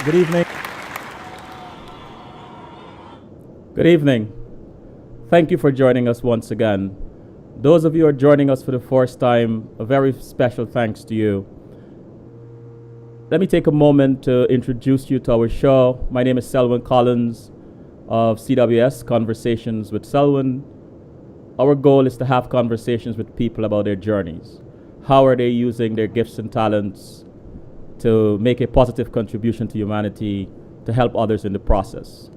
Good evening. Good evening. Thank you for joining us once again. Those of you who are joining us for the first time, a very special thanks to you. Let me take a moment to introduce you to our show. My name is Selwyn Collins of CWS, Conversations with Selwyn. Our goal is to have conversations with people about their journeys. How are they using their gifts and talents to make a positive contribution to humanity, to help others in the process?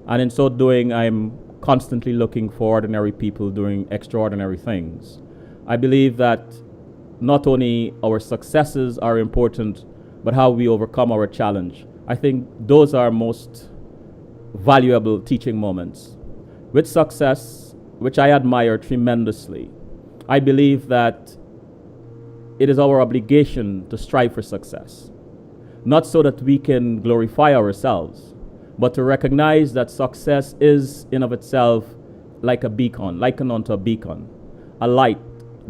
And in so doing, I'm constantly looking for ordinary people doing extraordinary things. I believe that not only our successes are important, but how we overcome our challenge. I think those are most valuable teaching moments. With success, which I admire tremendously, I believe that it is our obligation to strive for success. Not so that we can glorify ourselves, but to recognize that success is in of itself like a beacon, likened unto a beacon, a light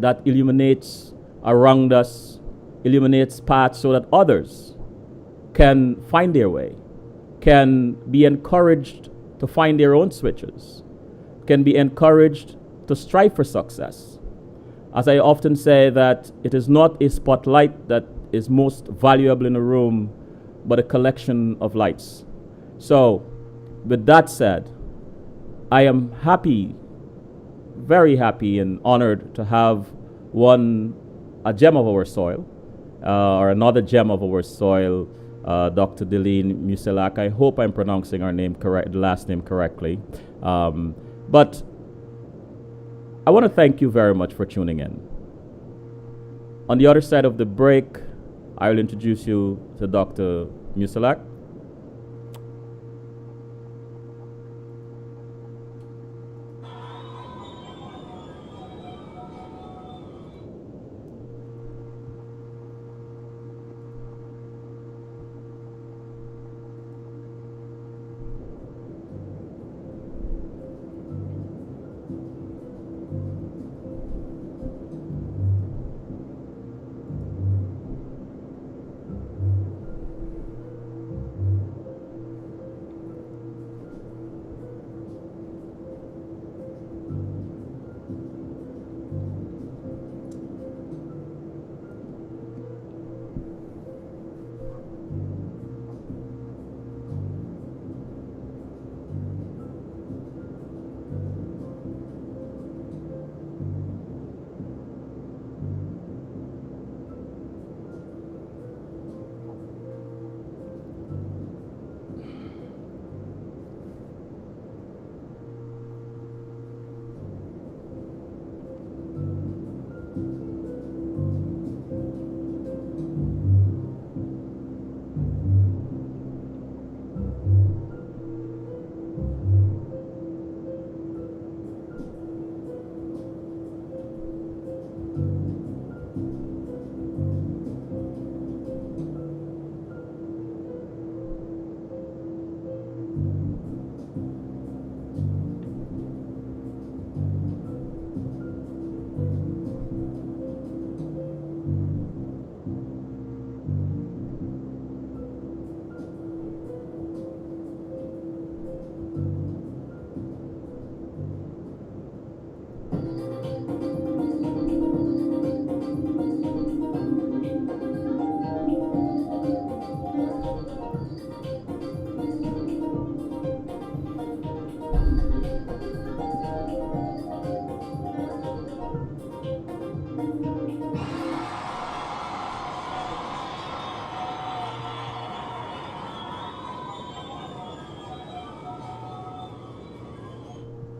that illuminates around us, illuminates paths so that others can find their way, can be encouraged to find their own switches, can be encouraged to strive for success. As I often say, that it is not a spotlight that is most valuable in a room, but a collection of lights. So, with that said, I am happy, very happy and honored to have a gem of our soil, or another gem of our soil, Dr. Delene Musielak. I hope I'm pronouncing her name correct, the last name correctly. But I want to thank you very much for tuning in. On the other side of the break, I will introduce you to Dr. Musielak.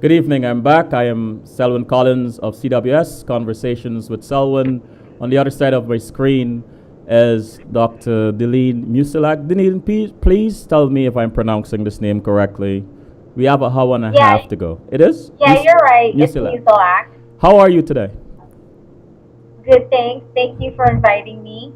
Good evening, I'm back. I am Selwyn Collins of CWS, Conversations with Selwyn. On the other side of my screen is Dr. Delene Musielak. Delene, please tell me if I'm pronouncing this name correctly. We have an hour and a Yeah, half to go. It is? yeah, you're right. It's Musielak. Musielak. How are you today? Good, thanks. Thank you for inviting me.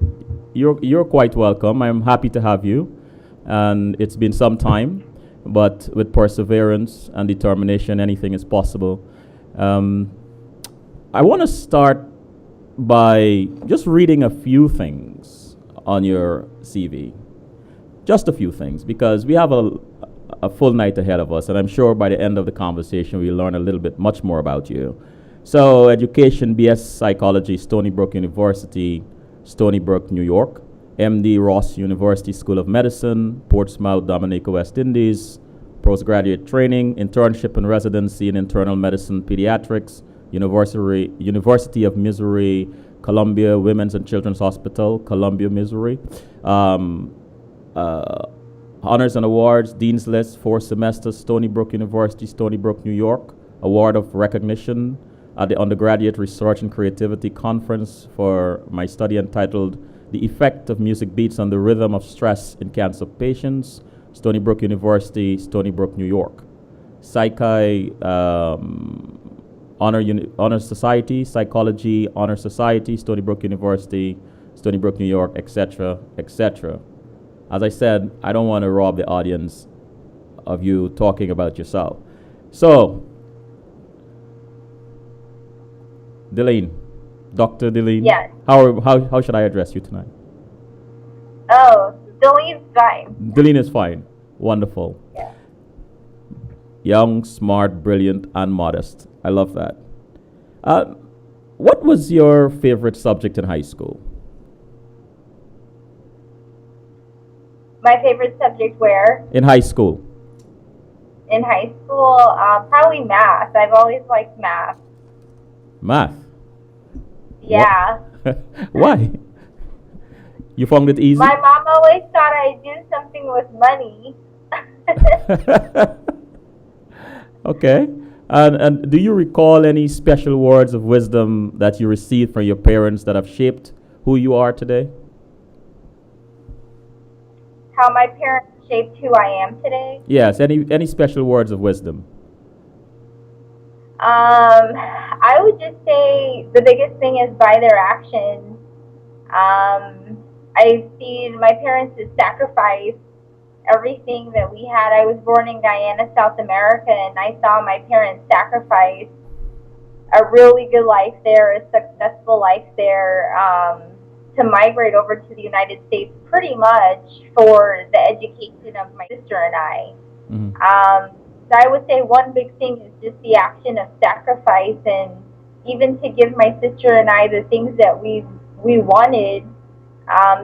You're quite welcome. I'm happy to have you. And it's been some time, but with perseverance and determination, anything is possible. Um, I want to start by just reading a few things on your CV. just a few things, because we have a full night ahead of us, and I'm sure by the end of the conversation we'll learn a little bit much more about you. So, education, BS Psychology, Stony Brook University, Stony Brook, New York. MD, Ross University School of Medicine, Portsmouth, Dominica, West Indies. Postgraduate training, internship and residency in internal medicine, pediatrics, University of Missouri, Columbia Women's and Children's Hospital, Columbia, Missouri. Honors and awards, Dean's List, 4 semesters, Stony Brook University, Stony Brook, New York. Award of recognition at the Undergraduate Research and Creativity Conference for my study entitled The Effect of Music Beats on the Rhythm of Stress in Cancer Patients, Stony Brook University, Stony Brook, New York. Psychi, Honor Society, Psychology, Honor Society, Stony Brook University, Stony Brook, New York, etc., etc. As I said, I don't want to rob the audience of you talking about yourself. So, Delene, Dr. Delene. Yes. How should I address you tonight? Oh, Delene's fine. Delene is fine. Wonderful. Yeah. Young, smart, brilliant, and modest. I love that. What was your favorite subject in high school? My favorite subject where? In high school. In high school, probably math. I've always liked math. Math. Yeah. Why? You found it easy? My mom always thought I'd do something with money. Okay. And do you recall any special words of wisdom that you received from your parents that have shaped who you are today? How my parents shaped who I am today? Yes, any special words of wisdom? I would just say the biggest thing is by their actions. I've seen my parents sacrifice everything that we had. I was born in Guyana, South America, and I saw my parents sacrifice a really good life there, a successful life there, to migrate over to the United States pretty much for the education of my sister and I. Mm-hmm. So I would say one big thing is just the action of sacrifice, and even to give my sister and I the things that we wanted.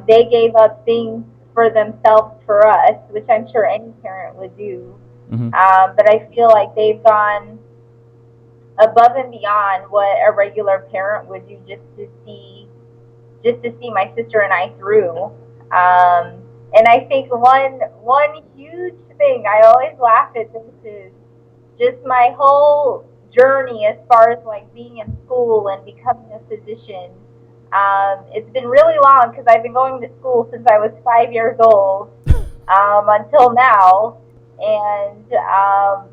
They gave up things for themselves for us, which I'm sure any parent would do. Mm-hmm. But I feel like they've gone above and beyond what a regular parent would do just to see my sister and I through. And I think one huge thing, I always laugh at this, is just my whole journey as far as like being in school and becoming a physician. It's been really long because I've been going to school since I was 5 years old until now. And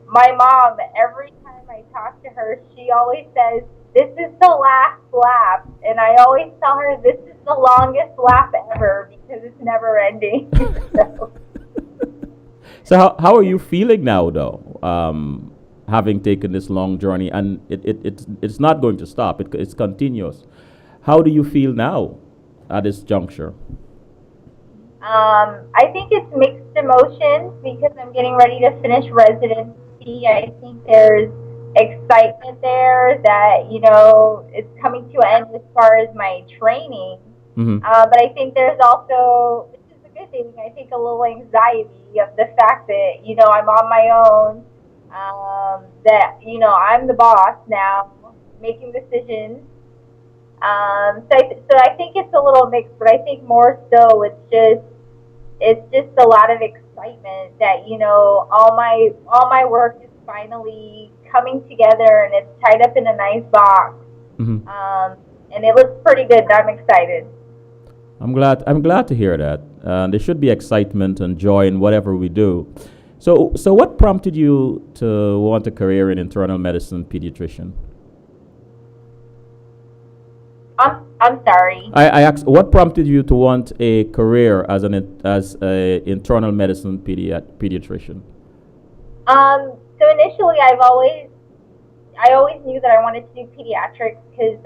my mom, every time I talk to her, she always says, "This is the last lap." And I always tell her, "This is the longest lap ever," because it's never ending. So how are you feeling now, though, having taken this long journey? And it's not going to stop. It's continuous. How do you feel now at this juncture? I think it's mixed emotions because I'm getting ready to finish residency. I think there's excitement there that, it's coming to an end as far as my training. Mm-hmm. But I think there's also, which is a good thing, I think a little anxiety of the fact that, I'm on my own, that, I'm the boss now, making decisions. So I think it's a little mixed, but I think more so it's just a lot of excitement that, all my work is finally coming together and it's tied up in a nice box. Mm-hmm. And it looks pretty good and I'm excited. I'm glad to hear that. There should be excitement and joy in whatever we do. So what prompted you to want a career in internal medicine pediatrician? I'm sorry. I asked, what prompted you to want a career as an internal medicine pediatrician? So initially, I always knew that I wanted to do pediatrics because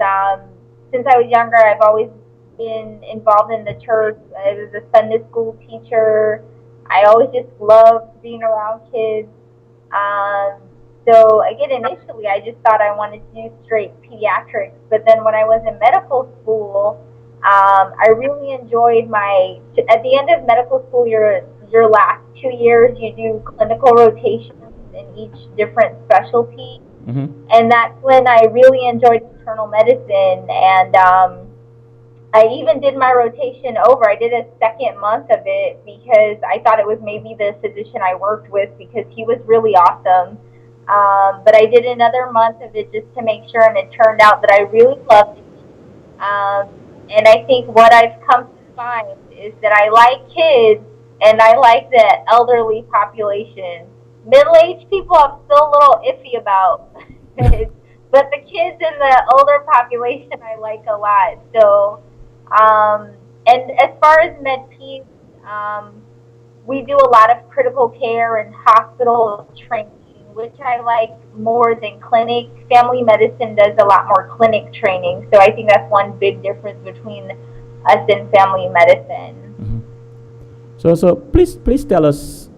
since I was younger, I've always been involved in the church. I was a Sunday school teacher, I always just loved being around kids. Um, so again, initially, I just thought I wanted to do straight pediatrics. But then when I was in medical school, I really enjoyed my. At the end of medical school, your last 2 years, you do clinical rotations in each different specialty, Mm-hmm. and that's when I really enjoyed internal medicine. And I even did my rotation over. I did a second month of it because I thought it was maybe the physician I worked with because he was really awesome. But I did another month of it just to make sure, and it turned out that I really loved it. Um, and I think what I've come to find is that I like kids and I like the elderly population. Middle-aged people I'm still a little iffy about. But the kids and the older population I like a lot. So, and as far as med-peds, we do a lot of critical care and hospital training, which I like more than clinic. Family medicine does a lot more clinic training, so I think that's one big difference between us and family medicine. Mm-hmm. So please tell us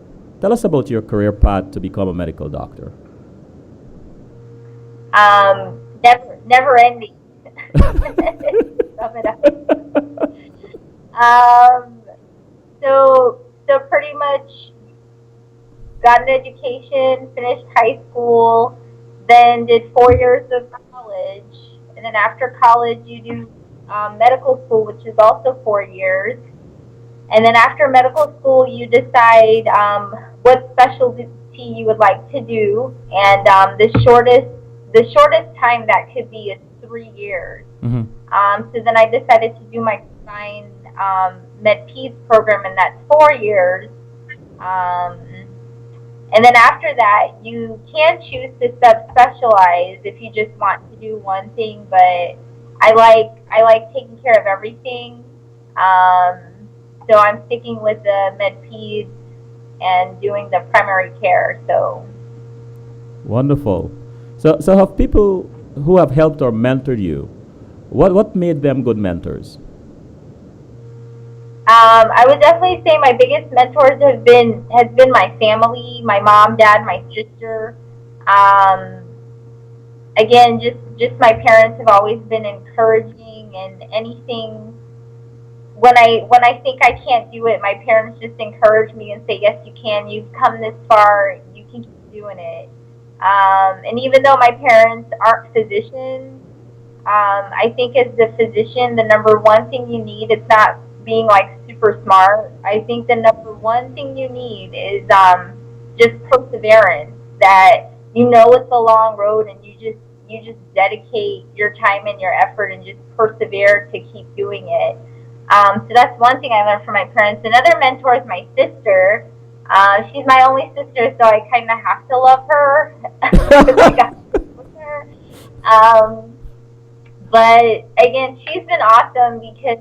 about your career path to become a medical doctor. Never ending. Sum it up. Um, so pretty much got an education, finished high school, then did 4 years of college, and then after college you do medical school, which is also 4 years, and then after medical school you decide what specialty you would like to do, and the shortest time that could be is 3 years. Mm-hmm. So then I decided to do my combined med peds program, and that's 4 years. Um, and then after that, you can choose to subspecialize if you just want to do one thing. But I like taking care of everything. Um, so I'm sticking with the med peds and doing the primary care. So Wonderful. So have people who have helped or mentored you, what made them good mentors? I would definitely say my biggest mentors has been my family, my mom, dad, my sister. Um, Again, just my parents have always been encouraging, and anything when I think I can't do it, my parents just encourage me and say, yes, you can. You've come this far. You can keep doing it. And even though my parents aren't physicians, I think as the physician, the number one thing you need, it's not being like super smart. I think the number one thing you need is just perseverance. That you know it's a long road, and you just dedicate your time and your effort and just persevere to keep doing it. So that's one thing I learned from my parents. Another mentor is my sister. She's my only sister, so I kind of have to love her because I got with her. But again, she's been awesome because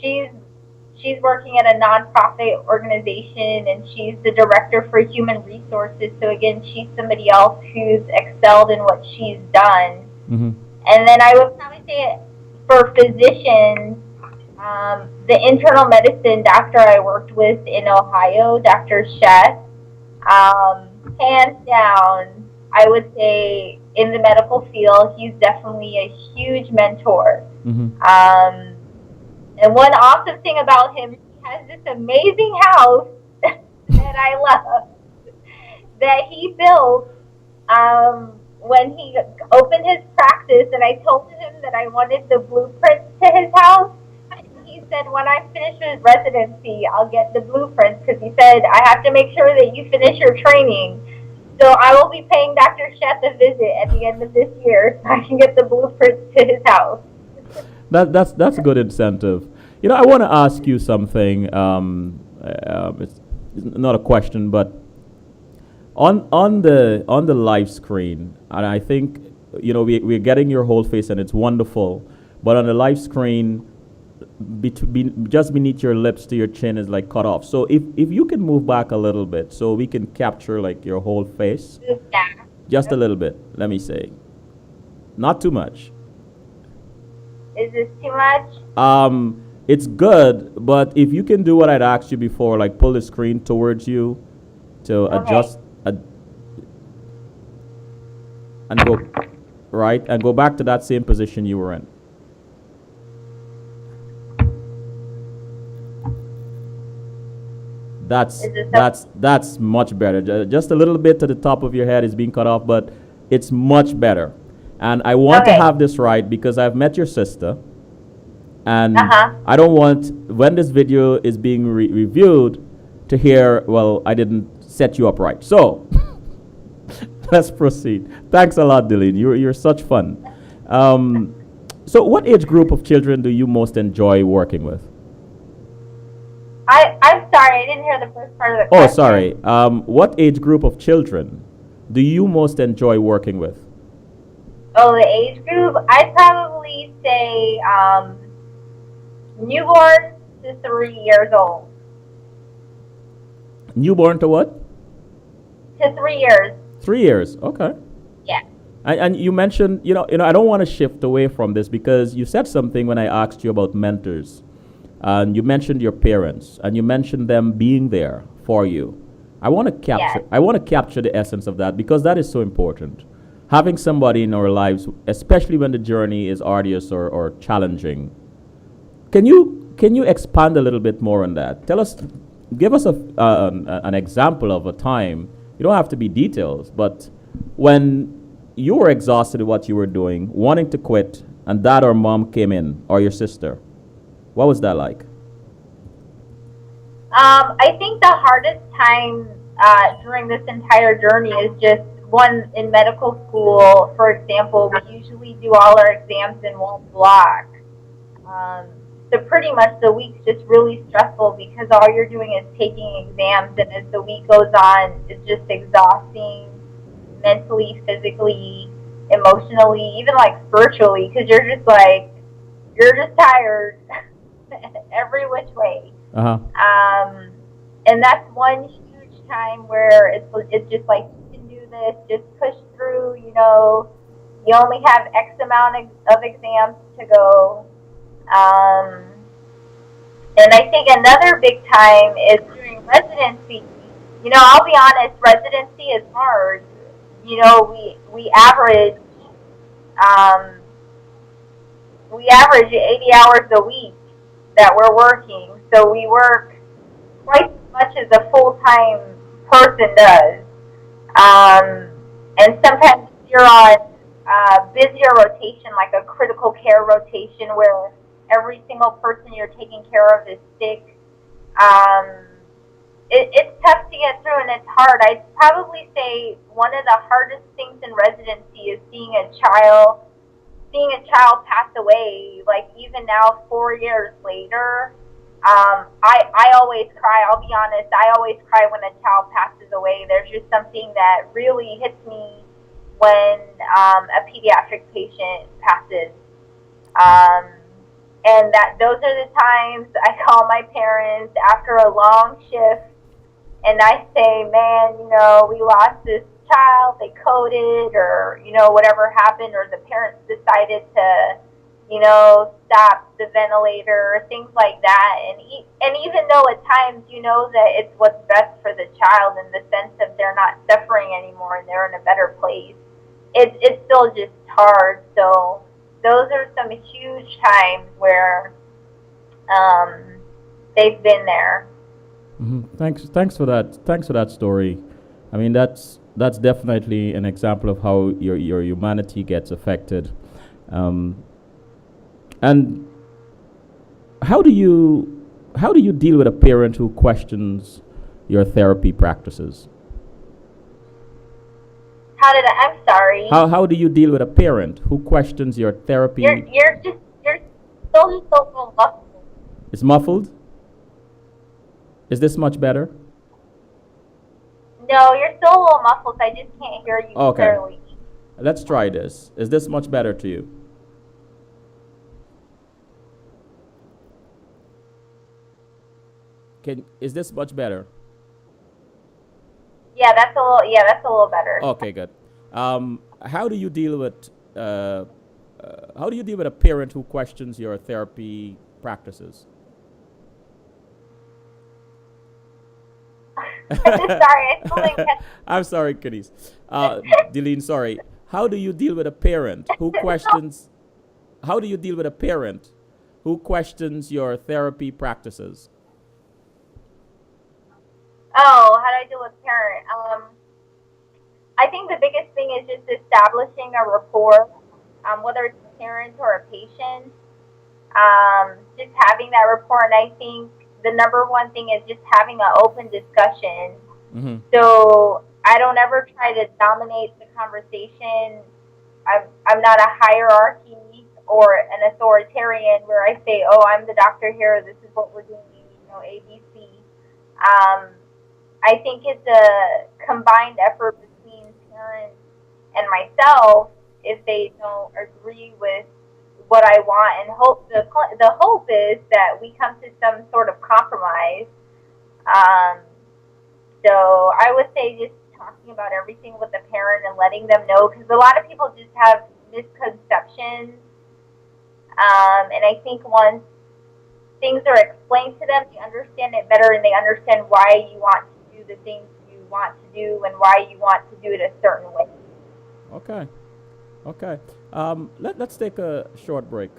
she's she's working at a nonprofit organization, and she's the director for human resources. So again, she's somebody else who's excelled in what she's done. Mm-hmm. And then I would probably say for physicians, the internal medicine doctor I worked with in Ohio, Dr. Sheth, hands down, I would say in the medical field, he's definitely a huge mentor. Mm-hmm. And one awesome thing about him, he has this amazing house that I love that he built when he opened his practice. And I told him that I wanted the blueprints to his house. And he said, when I finish with residency, I'll get the blueprints, because he said, I have to make sure that you finish your training. So I will be paying Dr. Sheth a visit at the end of this year so I can get the blueprints to his house. That's a good incentive. I want to ask you something. It's not a question, but on the live screen, and I think we're getting your whole face, and it's wonderful. But on the live screen, just beneath your lips to your chin is like cut off. So if you can move back a little bit, so we can capture like your whole face, Yeah. just a little bit. Let me say, not too much. Is this too much? it's good, but if you can do what I'd asked you before, like pull the screen towards you to Okay. adjust and go right and go back to that same position you were in. That's Is this that's that's much better. Just a little bit to the top of your head is being cut off, but it's much better. And I want to okay? have this right because I've met your sister, Uh and huh. I don't want when this video is being reviewed to hear, well, I didn't set you up right. So let's proceed. Thanks a lot, Delene. You're such fun. Um, so, what age group of children do you most enjoy working with? I'm sorry, I didn't hear the first part of the Oh, question. sorry. What age group of children do you most enjoy working with? Oh, the age group? I'd probably say newborn to 3 years old. Newborn to what? To 3 years. 3 years. Okay. Yeah. And you mentioned, I don't want to shift away from this because you said something when I asked you about mentors, and you mentioned your parents, and you mentioned them being there for you. I want to capture. Yes. I want to capture the essence of that because that is so important. Having somebody in our lives, especially when the journey is arduous or challenging. Can you expand a little bit more on that? Give us an example of a time. You don't have to be details, but when you were exhausted with what you were doing, wanting to quit, and dad or mom came in, or your sister, what was that like? I think the hardest time during this entire journey is just one in medical school. For example, we usually do all our exams in one block. Um, so pretty much the week's just really stressful because all you're doing is taking exams, and as the week goes on, it's just exhausting mentally, physically, emotionally, even like spiritually, because you're just tired every which way. Uh huh. Um, and that's one huge time where it's just like you can do this, just push through. You only have X amount of exams to go. Um, and I think another big time is during residency. I'll be honest, residency is hard. We um, average 80 hours a week that we're working. So we work twice as much as a full time person does. Um, and sometimes you're on busier rotation, like a critical care rotation, where every single person you're taking care of is sick. Um, it's tough to get through and it's hard. I'd probably say one of the hardest things in residency is seeing a child pass away. Like even now, 4 years later, I always cry. I'll be honest. I always cry when a child passes away. There's just something that really hits me when a pediatric patient passes. Um, and those are the times I call my parents after a long shift, and I say, man, we lost this child, they coded, or, whatever happened, or the parents decided to, stop the ventilator, things like that. And even though at times you know that it's what's best for the child in the sense of they're not suffering anymore and they're in a better place, it's still just hard. So those are some huge times where they've been there. Thanks for that. Thanks for that story. I mean, that's definitely an example of how your humanity gets affected. Um, and how do you deal with a parent who questions your therapy practices? I'm sorry. How do you deal with a parent who questions your therapy? You're still so muffled. It's muffled. Is this much better? No, you're still a little muffled. I just can't hear you Okay. clearly. Let's try this. Is this much better to you? Is this much better? Yeah, that's a little better. Okay, good. How do you deal with uh, how do you deal with a parent who questions your therapy practices? Sorry, I still didn't catch. I'm sorry, Cadiz. Delene, sorry. How do you deal with a parent who So, questions? How do you deal with a parent who questions your therapy practices? oh, how do I deal with parent? I think the biggest thing is just establishing a rapport, whether it's a parent or a patient. Just having that rapport, and I think the number one thing is just having an open discussion. Mm-hmm. So I don't ever try to dominate the conversation. I'm not a hierarchy or an authoritarian where I say, oh, I'm the doctor here. This is what we're doing. ABC. Um, I think it's a combined effort between parents and myself if they don't agree with what I want, and the hope is that we come to some sort of compromise. Um, so I would say just talking about everything with the parent and letting them know, because a lot of people just have misconceptions, and I think once things are explained to them, they understand it better and they understand why you want to do the things you want to do and why you want to do it a certain way. Okay. Okay. Let's take a short break.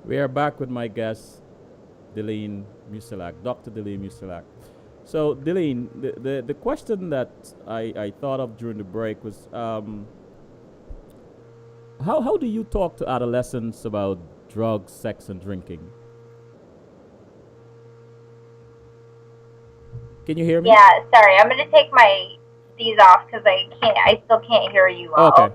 We are back with my guest, Delene Musielak, Dr. Delene Musielak. So, Delene, the question that I thought of during the break was how do you talk to adolescents about drugs, sex, and drinking? Can you hear me? Yeah, sorry, I'm gonna take my these off because I still can't hear you Okay. all.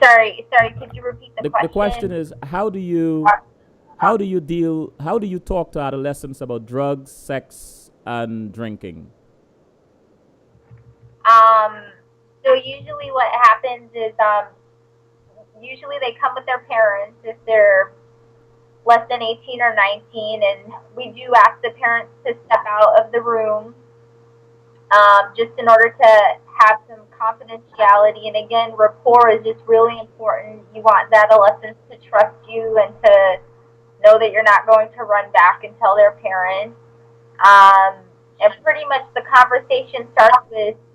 Sorry, could you repeat the The question question? is how do you talk to adolescents about drugs, sex, and drinking? Um, so usually what happens is usually they come with their parents if they're less than 18 or 19, and we do ask the parents to step out of the room, just in order to have some confidentiality. And again, rapport is just really important. You want the adolescents to trust you and to know that you're not going to run back and tell their parents. And pretty much the conversation starts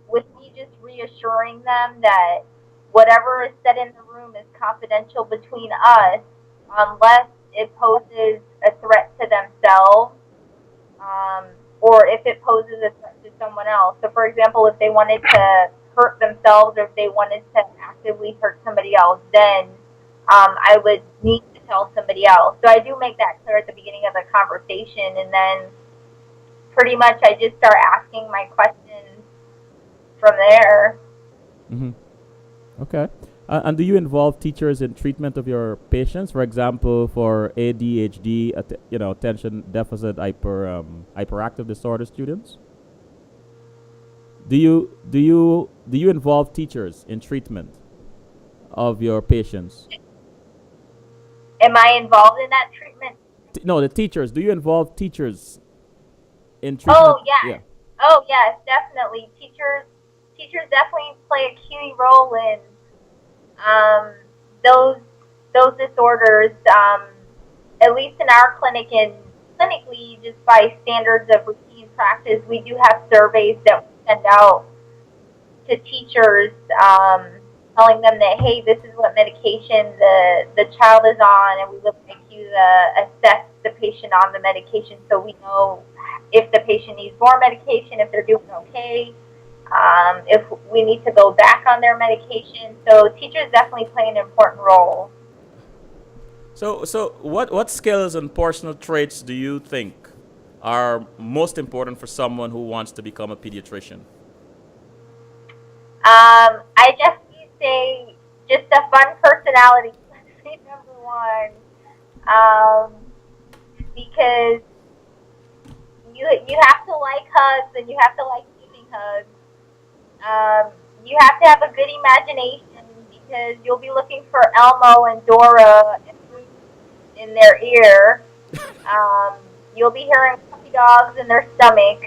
with me just reassuring them that whatever is said in the room is confidential between us unless it poses a threat to themselves, or if it poses a threat to someone else. So, for example, if they wanted to hurt themselves or if they wanted to actively hurt somebody else, then I would need to tell somebody else. So I do make that clear at the beginning of the conversation, and then pretty much I just start asking my questions from there. Mm-hmm. Okay. And do you involve teachers in treatment of your patients, for example, for ADHD, attention deficit hyperactive disorder students? Do you involve teachers in treatment of your patients? Am I involved in that treatment? No, the teachers. Do you involve teachers in treatment? Oh yes. Yeah. Oh yes, definitely. Teachers definitely play a key role in those disorders. At least in our clinic, and clinically, just by standards of routine practice, we do have surveys that we send out to teachers, telling them that, hey, this is what medication the child is on, and we would like you to assess the patient on the medication so we know if the patient needs more medication, if they're doing okay, if we need to go back on their medication. So teachers definitely play an important role. So what skills and personal traits do you think are most important for someone who wants to become a pediatrician? I definitely say just a fun personality. Let's say number one, because you have to like hugs and you have to like giving hugs. You have to have a good imagination because you'll be looking for Elmo and Dora in their ear. You'll be hearing puppy dogs in their stomach.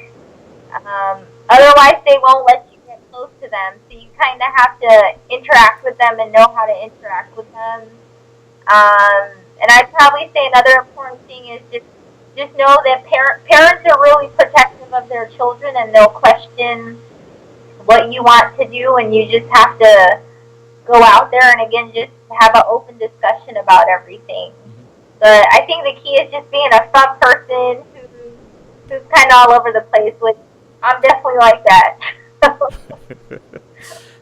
Otherwise, they won't let you get close to them. So you kind of have to interact with them and know how to interact with them. And I'd probably say another important thing is just know that parents are really protective of their children, and they'll question what you want to do, and you just have to go out there and again just have an open discussion about everything. But I think the key is just being a fun person who's kind of all over the place, which I'm definitely like that.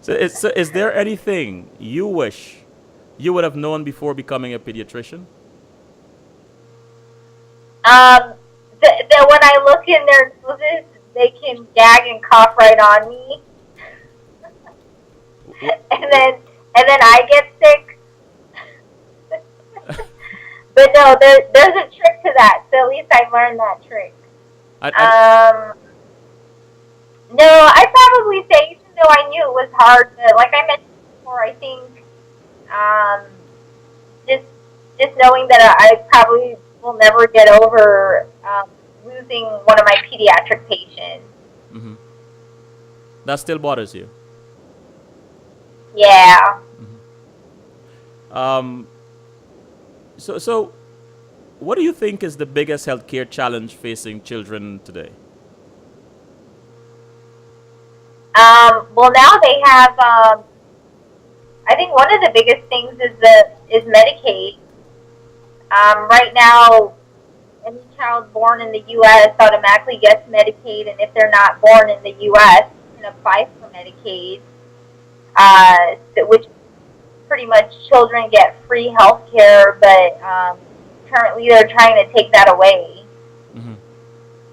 So is there anything you wish you would have known before becoming a pediatrician? That when I look in their noses, they can gag and cough right on me, and then I get sick. But no, there's a trick to that. So at least I learned that trick. No, I'd probably say, even though I knew it was hard, but like I mentioned before, I think just knowing that I probably will never get over losing one of my pediatric patients. Mm-hmm. That still bothers you? Yeah. Mm-hmm. So what do you think is the biggest healthcare challenge facing children today? Well, now they have. I think one of the biggest things is Medicaid. Right now, any child born in the U.S. automatically gets Medicaid, and if they're not born in the U.S., can apply for Medicaid, which pretty much children get free health care, but currently they're trying to take that away. Mm-hmm.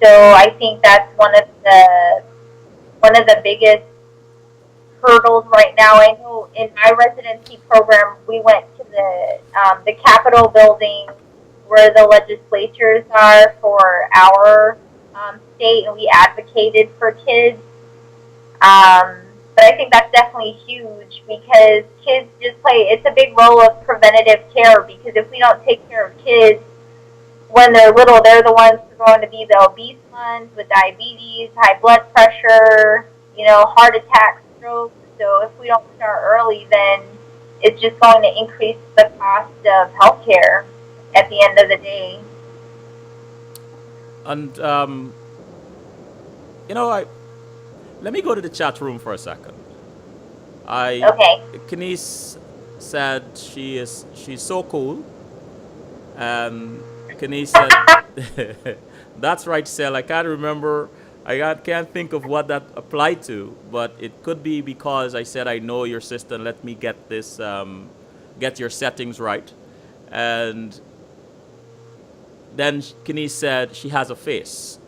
So I think that's one of the biggest hurdles right now. I know in my residency program, we went to the Capitol building where the legislatures are for our state, and we advocated for kids. But I think that's definitely huge because kids just it's a big role of preventative care, because if we don't take care of kids, when they're little, they're the ones who are going to be the obese ones with diabetes, high blood pressure, heart attacks, strokes. So if we don't start early, then it's just going to increase the cost of healthcare at the end of the day. And I let me go to the chat room for a second. I Okay. Kenise said she's so cool, and Kenise said, "That's right, Sel. I can't remember. Can't think of what that applied to, but it could be because I said I know your sister. And let me get this, get your settings right." And then Kenise said she has a face.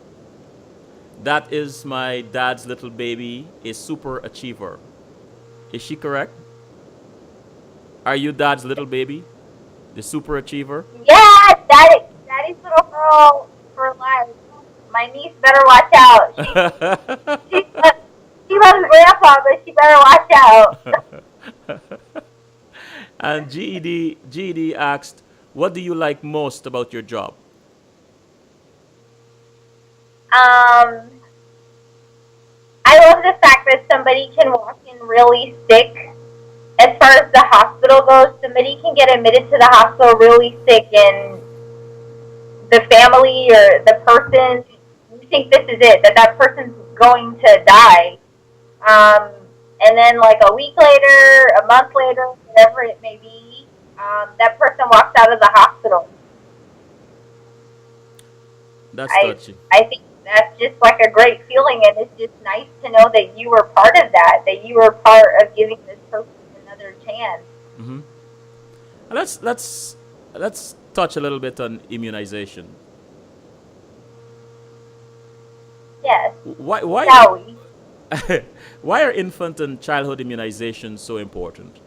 That is my dad's little baby, a super achiever. Is she correct? Are you dad's little baby, the super achiever? Yeah, daddy's little girl for life. My niece better watch out. She she loves grandpa, but she better watch out. And GED asked, "What do you like most about your job?" Um, I love the fact that somebody can walk in really sick. As far as the hospital goes, somebody can get admitted to the hospital really sick, and the family or the person, you think this is it, that person's going to die. Um, and then, like a week later, a month later, whatever it may be, that person walks out of the hospital. That's I touchy. I think that's just like a great feeling, and it's just nice to know that you were part of that you were part of giving this person another chance. Hmm. Let's touch a little bit on immunization. Yes, Why shall we? why are infant and childhood immunizations so important?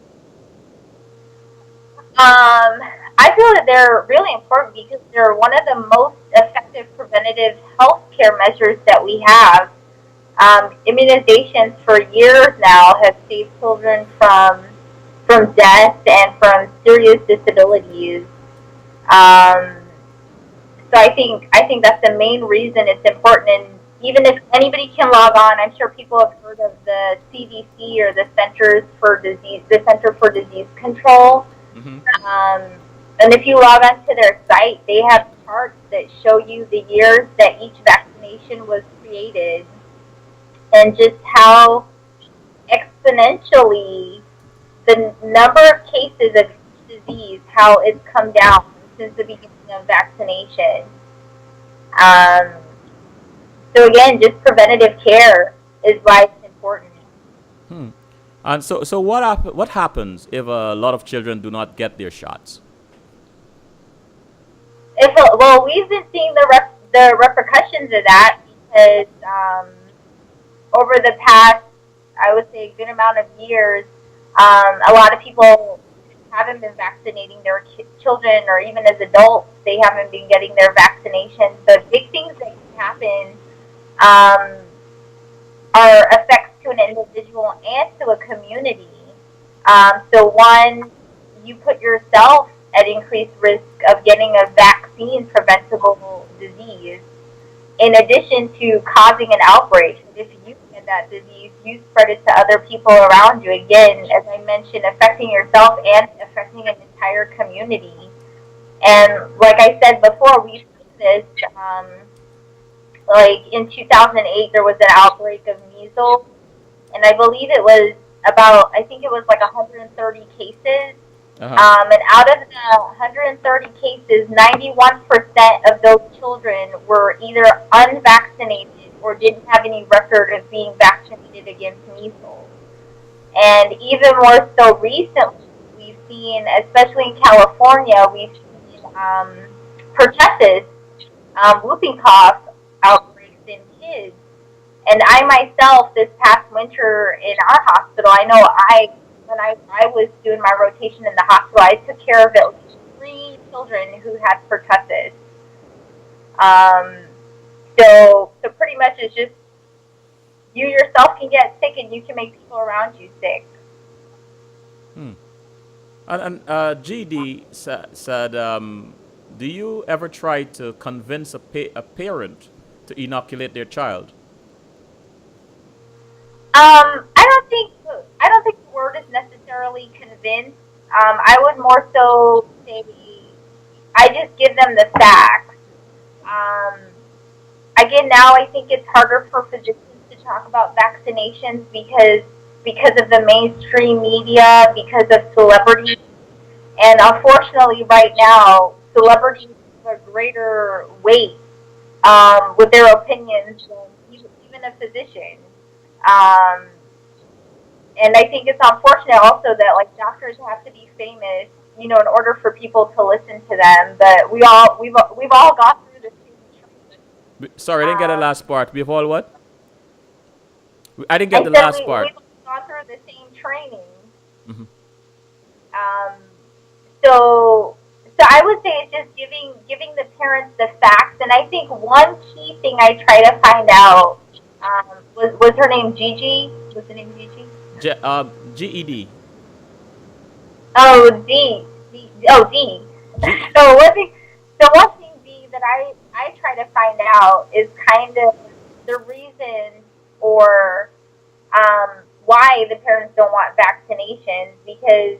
I feel that they're really important because they're one of the most effective preventative health care measures that we have. Immunizations for years now have saved children from death and from serious disabilities. Um, so I think that's the main reason it's important. And even if anybody can log on, I'm sure people have heard of the CDC or the Center for Disease Control. Hmm. Um, and if you log on to their site, they have charts that show you the years that each vaccination was created and just how exponentially the number of cases of each disease, how it's come down since the beginning of vaccination. Um, so again, just preventative care is why it's important. Hmm. And so what happens if a lot of children do not get their shots? Well, we've been seeing the repercussions of that because over the past, I would say, a good amount of years, a lot of people haven't been vaccinating their children, or even as adults, they haven't been getting their vaccinations. The big things that can happen um, are effects to an individual and to a community. So one, you put yourself at increased risk of getting a vaccine preventable disease, in addition to causing an outbreak. If you get that disease, you spread it to other people around you. Again, as I mentioned, affecting yourself and affecting an entire community. And like I said before, we've seen this. Like in 2008, there was an outbreak of measles, and I believe it was I think it was like 130 cases. Uh-huh. And out of the 130 cases, 91% of those children were either unvaccinated or didn't have any record of being vaccinated against measles. And even more so recently, we've seen, especially in California, we've seen pertussis, whooping cough outbreaks in kids. And I myself, this past winter in our hospital, I know when I was doing my rotation in the hospital, I took care of at least 3 children who had pertussis. Um, so pretty much it's just you yourself can get sick and you can make people around you sick. Hmm. And GD said Do you ever try to convince a parent to inoculate their child? I don't think the word is necessarily convinced. I would more so say I just give them the facts. Um, Again, now I think it's harder for physicians to talk about vaccinations because of the mainstream media, because of celebrities, and unfortunately, right now, celebrities have a greater weight with their opinions than even a physician. Um, and I think it's unfortunate also that like doctors have to be famous, you know, in order for people to listen to them. But we've all gone through the same training. Sorry, I didn't get the Um, last part. We've all what? I didn't get I the said last part. we've gone through the same training. Hmm. Um, so I would say it's just giving the parents the facts. And I think one key thing I try to find out was her name Gigi? Was the name Gigi? GED. Oh, D. D. Oh, D. G. So one thing D that I try to find out is kind of the reason or why the parents don't want vaccinations because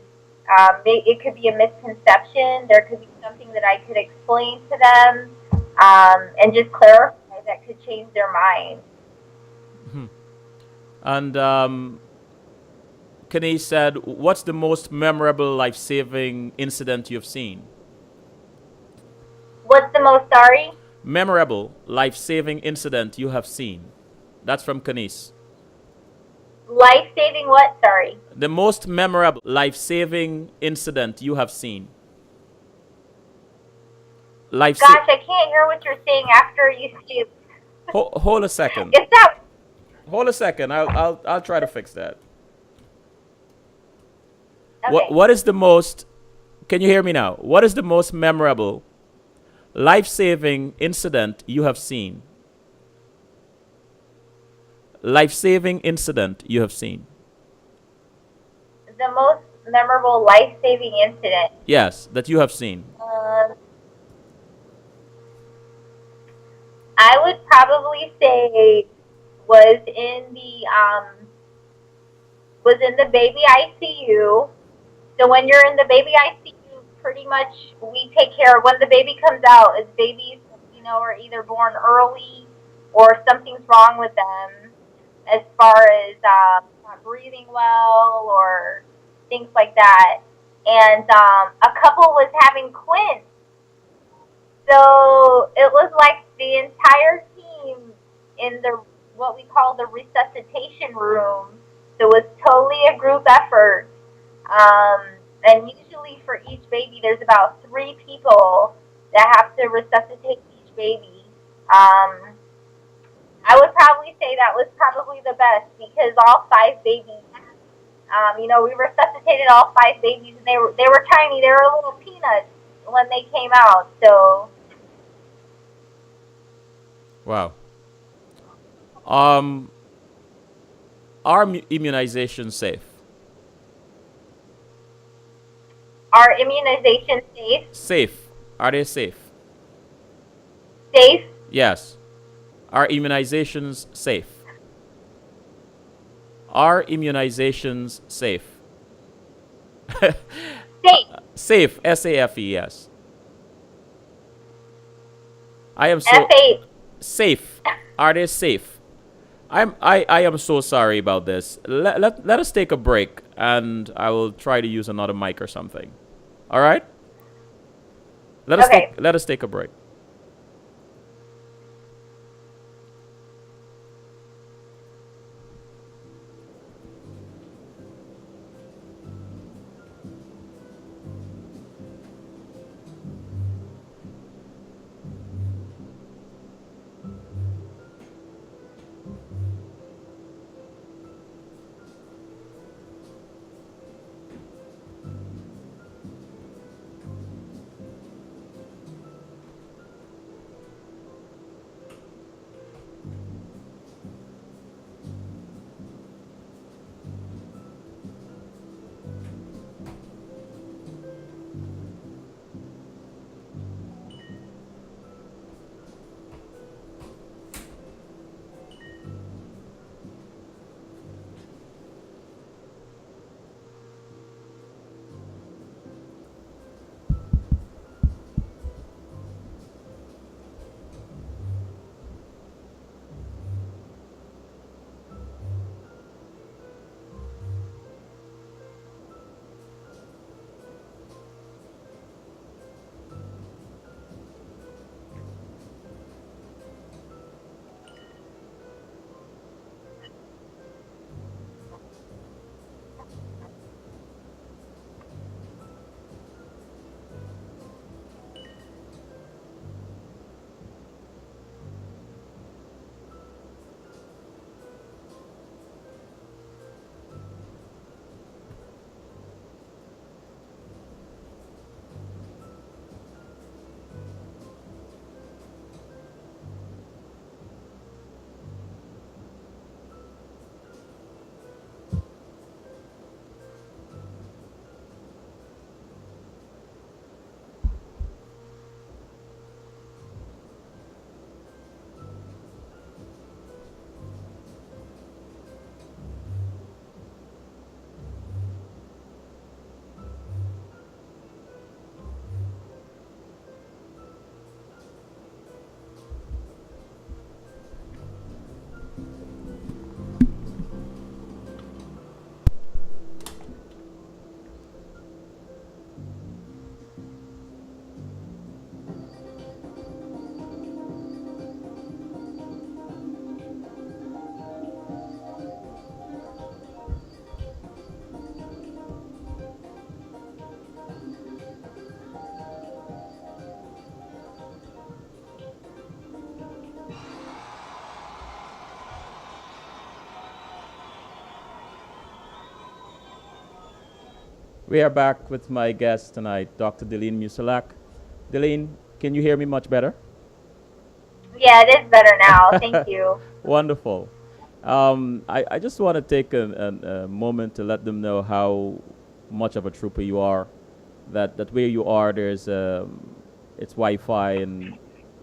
it could be a misconception. There could be something that I could explain to them and just clarify that could change their mind. And Kenny said, "What's the most memorable life-saving incident you've seen?" What's the most sorry? Memorable life-saving incident you have seen. That's from Kanis. Life saving what? Sorry. The most memorable life-saving incident you have seen. Life. Gosh, I can't hear what you're saying after you speak. Hold a second. It's that. Hold a second. I'll try to fix that. Okay. What is the most? Can you hear me now? What is the most memorable life-saving incident you have seen? Life-saving incident you have seen. The most memorable life saving incident. Yes, that you have seen. I would probably say was in the baby ICU. So when you're in the baby ICU, pretty much we take care of when the baby comes out. As babies, you know, are either born early or something's wrong with them, as far as not breathing well or things like that. And a couple was having twins. So it was like the entire team in the what we call the resuscitation room. So it was totally a group effort. And usually for each baby, there's about 3 people that have to resuscitate each baby. I would probably say that was probably the best because all 5 babies, you know, we resuscitated all 5 babies, and they were tiny. They were little peanuts when they came out. So Wow. Are immunizations safe? are immunizations safe? Safe. Are they safe? Safe? Yes. Are immunizations safe? Are immunizations safe? Safe. Safe. SAFE. Yes. I am so F8. safe. Are they safe? I am so sorry about this. Let us take a break and I will try to use another mic or something. All right? Okay. Let us take a break. We are back with my guest tonight, Dr. Delene Musielak. Delene, can you hear me much better? Yeah, it is better now. Thank you. Wonderful. I just want to take a moment to let them know how much of a trooper you are. That where you are, there's it's Wi-Fi, and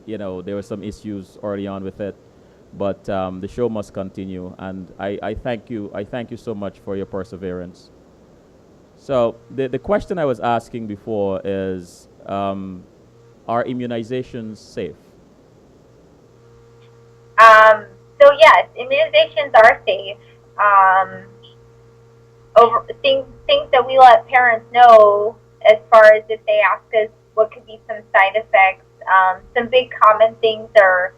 there were some issues early on with it, but the show must continue, and I thank you. I thank you so much for your perseverance. So the question I was asking before is, are immunizations safe? So yes, immunizations are safe. Um, over things that we let parents know as far as if they ask us what could be some side effects. Some big common things are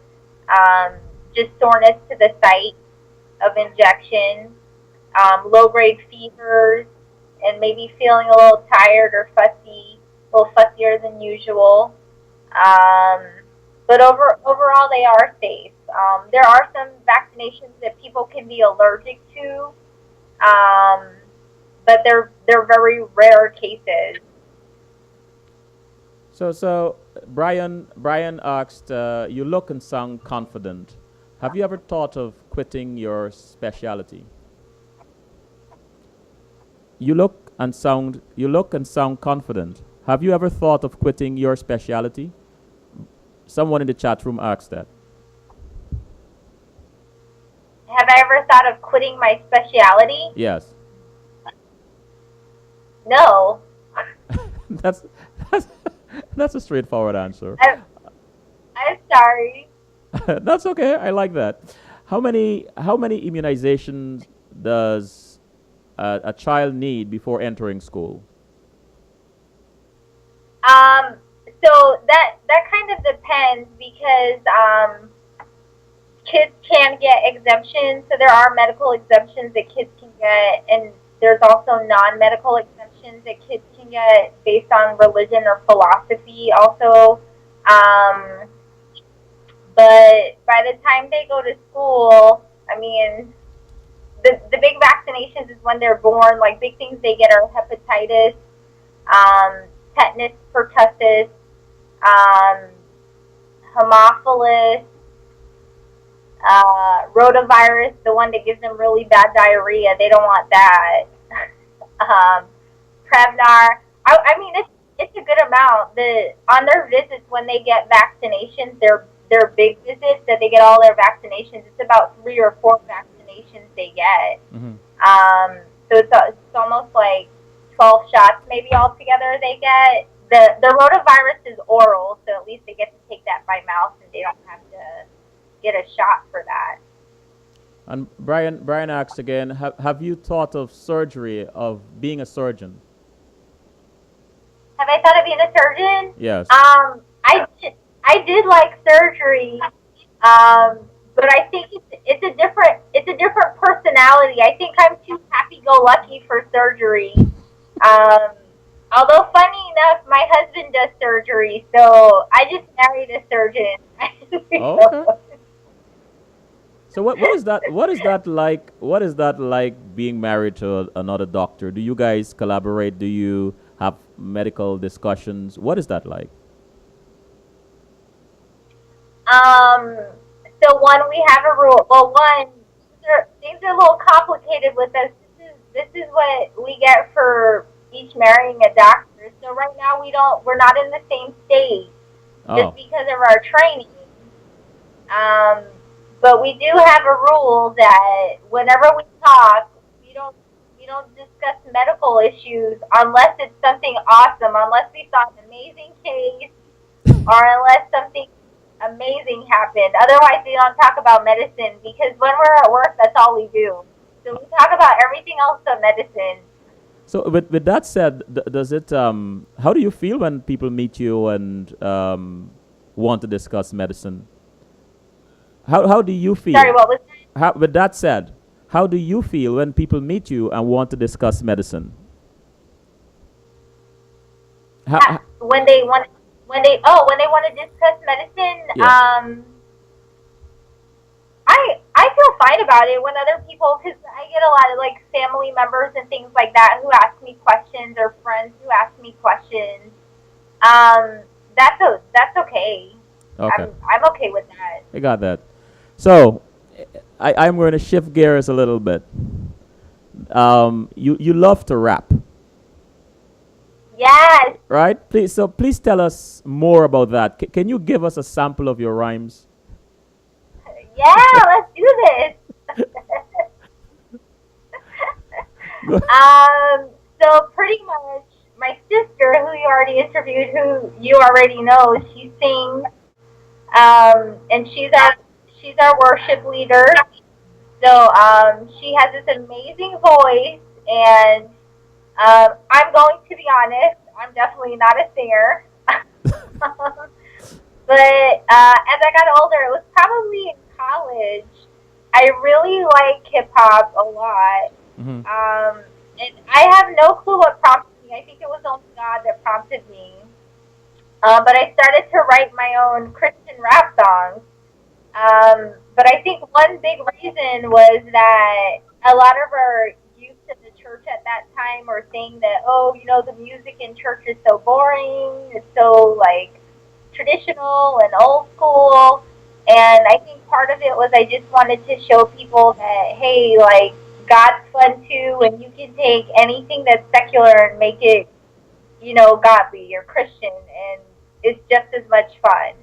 um, just soreness to the site of injection, low grade fevers, and maybe feeling a little tired or fussy, a little fussier than usual. Um, but overall, they are safe. There are some vaccinations that people can be allergic to, um, but they're very rare cases. So Brian asked, you look and sound confident. Have you ever thought of quitting your specialty? You look and sound confident. Have you ever thought of quitting your specialty? Someone in the chat room asked that. Have I ever thought of quitting my specialty? Yes. No. that's that's that's a straightforward answer. I'm sorry. That's okay. I like that. How many immunizations does a child need before entering school? Um, so that kind of depends because kids can get exemptions. So there are medical exemptions that kids can get, and there's also non-medical exemptions that kids can get based on religion or philosophy. Also, um, but by the time they go to school, I mean, the big vaccinations is when they're born. Like big things they get are hepatitis, um, tetanus, pertussis, um, Haemophilus, rotavirus, the one that gives them really bad diarrhea. They don't want that. um, Prevnar. I mean, it's a good amount. On their visits when they get vaccinations, they're big visits that they get all their vaccinations. It's about 3 or 4 vaccinations they get. Mm-hmm. So it's almost like 12 shots maybe altogether they get. The rotavirus is oral, so at least they get to take that by mouth and they don't have to get a shot for that. And Brian asks again, have you thought of surgery, of being a surgeon? Have I thought of being a surgeon? Yes. I did like surgery, but I think it's a different personality. I think I'm too happy-go-lucky for surgery. Um, Although funny enough, my husband does surgery, so I just married a surgeon. Okay. So what is that? What is that like? What is that like being married to another doctor? Do you guys collaborate? Do you have medical discussions? What is that like? Um, so one, we have a rule. Well, one, things are a little complicated with us. This is what we get for each marrying a doctor. So right now we're not in the same state just Oh, because of our training. Um, but we do have a rule that whenever we talk, we don't discuss medical issues unless it's something awesome, unless we saw an amazing case, or unless something amazing happened. Otherwise, we don't talk about medicine because when we're at work, that's all we do. So we talk about everything else but medicine. so with that said, does it? How do you feel when people meet you and want to discuss medicine? How do you Sorry, feel? what was that? With that said, how do you feel when people meet you and want to discuss medicine? How, When they want to discuss medicine, yeah. I feel fine about it. When other people, because I get a lot of like family members and things like that who ask me questions, or friends who ask me questions, um, that's okay. Okay, I'm okay with that. I got that. So, I'm going to shift gears a little bit. You love to rap, Yes, right? Please tell us more about that. Can you give us a sample of your rhymes? yeah, let's do this. Go- So pretty much, my sister, who you already interviewed, who you already know, she sings, and she's our worship leader. So she has this amazing voice, and I'm going to be honest, I'm definitely not a singer. But as I got older, it was probably in college. I really like hip hop a lot. Mhm. And I have no clue what prompted me. I think it was only God that prompted me. But I started to write my own Christian rap songs. But I think one big reason was that a lot of our youth in the church at that time were saying that, oh, the music in church is so boring. It's so like traditional and old school. And I think part of it was I just wanted to show people that, hey, like, God's fun too, and you can take anything that's secular and make it, godly or Christian, and it's just as much fun.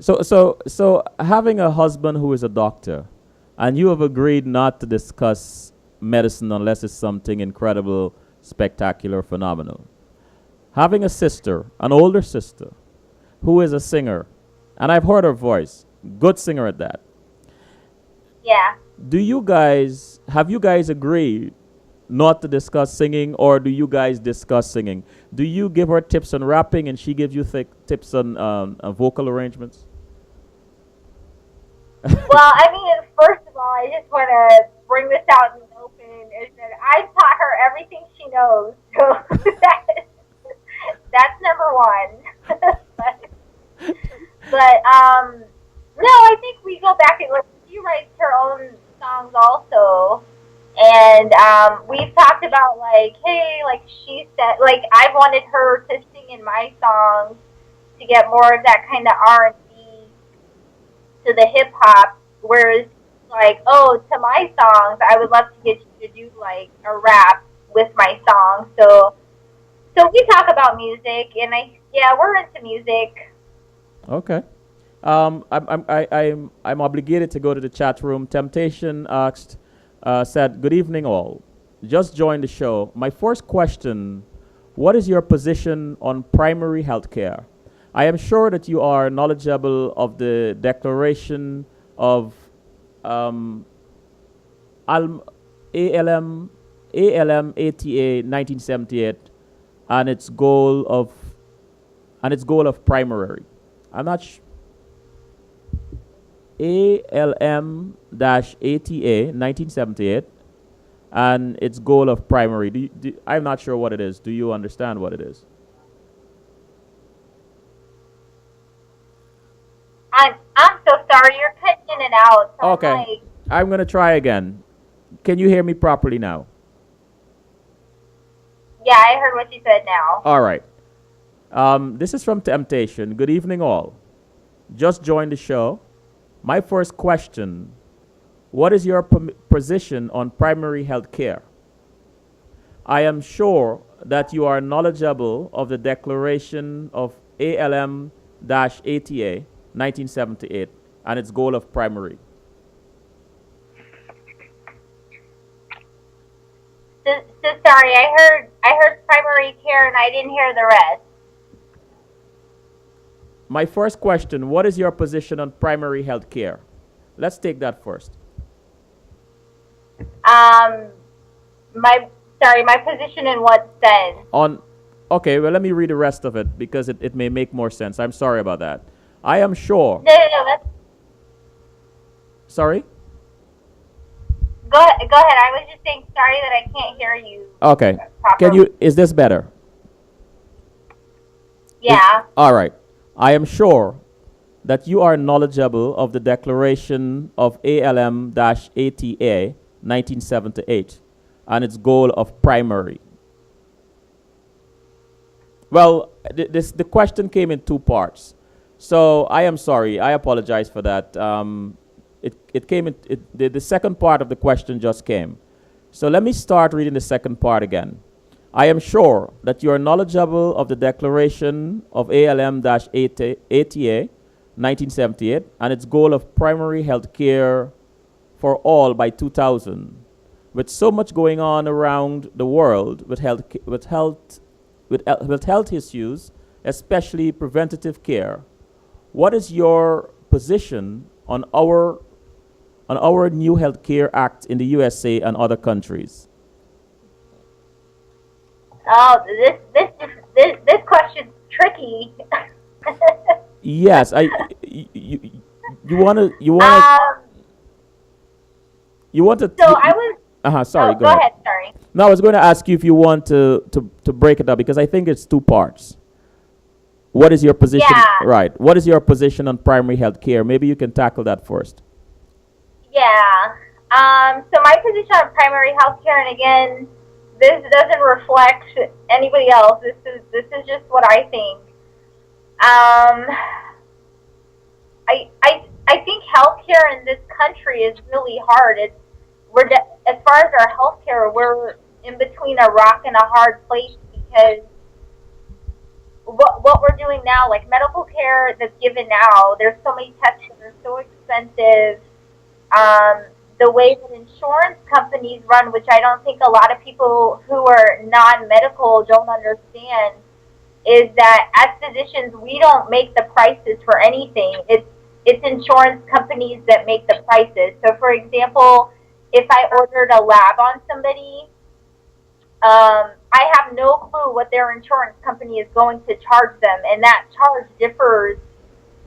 So, So having a husband who is a doctor, and you have agreed not to discuss medicine unless it's something incredible, spectacular, phenomenal. Having a sister, an older sister, who is a singer, and I've heard her voice, good singer at that. yeah. Have you guys agreed not to discuss singing, or do you guys discuss singing? Do you give her tips on rapping and she gives you tips on vocal arrangements? Well, I mean, first of all, I just want to bring this out in the open is that I taught her everything she knows. So that's number one. but no, I think we go back and like she writes her own songs also. And we've talked about like, hey, like she said, like I wanted her to sing in my songs to get more of that kind of R&B to the hip hop, whereas like, oh, to my songs, I would love to get you to do like a rap with my songs. So we talk about music, and yeah, we're into music. Okay. I'm obligated to go to the chat room. Temptation asked, said, "Good evening, all. Just joined the show. My first question: what is your position on primary health care? I am sure that you are knowledgeable of the Declaration of um, ALM, ATA 1978, and its goal of primary. I'm not ALM-ATA 1978 and its goal of primary. I'm not sure what it is. Do you understand what it is? I'm so sorry, you're cutting in and out. So I'm Okay. like, I'm going to try again. Can you hear me properly now? yeah, I heard what you said now. All right. This is from Temptation. Good evening, all. Just joined the show. My first question: what is your position on primary health care? I am sure that you are knowledgeable of the Declaration of ALM-ATA 1978 and its goal of primary. So sorry, I heard primary care and I didn't hear the rest. My first question: what is your position on primary health care? Let's take that first. Um, my position in what sense? On Okay, well, let me read the rest of it because it may make more sense. I'm sorry about that. I am sure. No, that's Sorry? go ahead. Go ahead. I was just saying sorry that I can't hear you Okay. properly. Is this better? Yeah. All right. I am sure that you are knowledgeable of the Declaration of ALM-ATA 1978 and its goal of primary. Well, the question came in two parts. So I am sorry. I apologize for that. It came in, the second part of the question just came. So let me start reading the second part again. I am sure that you are knowledgeable of the Declaration of ALM-ATA 1978 and its goal of primary health care for all by 2000. With so much going on around the world with health issues, especially preventative care, what is your position on our new Health Care Act in the USA and other countries? Oh, this question's tricky. Yes, um, you want to so I was. sorry, Oh, go go ahead. ahead. Sorry. No, I was going to ask you if you want to break it up because I think it's two parts. What is your position? Yeah. Right. What is your position on primary health care? Maybe you can tackle that first. Yeah. So my position on primary health care, and again, this doesn't reflect anybody else. This is just what I think. Um, I think healthcare in this country is really hard. As far as our healthcare, we're in between a rock and a hard place because what we're doing now, like medical care that's given now, there's so many tests that are so expensive. The way that insurance companies run, which I don't think a lot of people who are non-medical don't understand, is that as physicians we don't make the prices for anything. It's insurance companies that make the prices. So, for example, if I ordered a lab on somebody, I have no clue what their insurance company is going to charge them, and that charge differs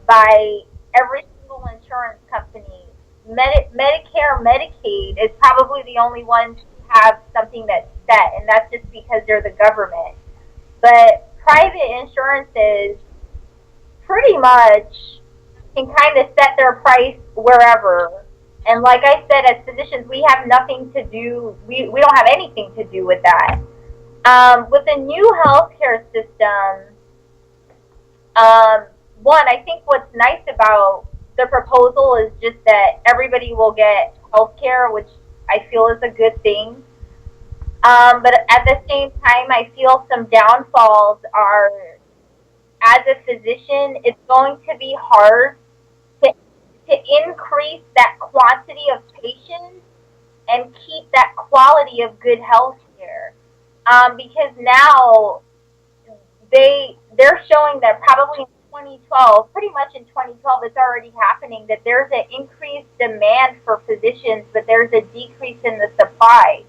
by every single insurance company. Medicare, Medicaid is probably the only ones who have something that's set, and that's just because they're the government. But private insurances pretty much can kind of set their price wherever. And like I said, as physicians, we have nothing to do, we don't have anything to do with that. With the new healthcare system, one, I think what's nice about the proposal is just that everybody will get healthcare, which I feel is a good thing. But at the same time, I feel some downfalls are, as a physician, it's going to be hard to increase that quantity of patients and keep that quality of good health care. Because now they're showing that probably in 2012, pretty much in 2012, it's already happening, that there's an increased demand for physicians, but there's a decrease in the supply.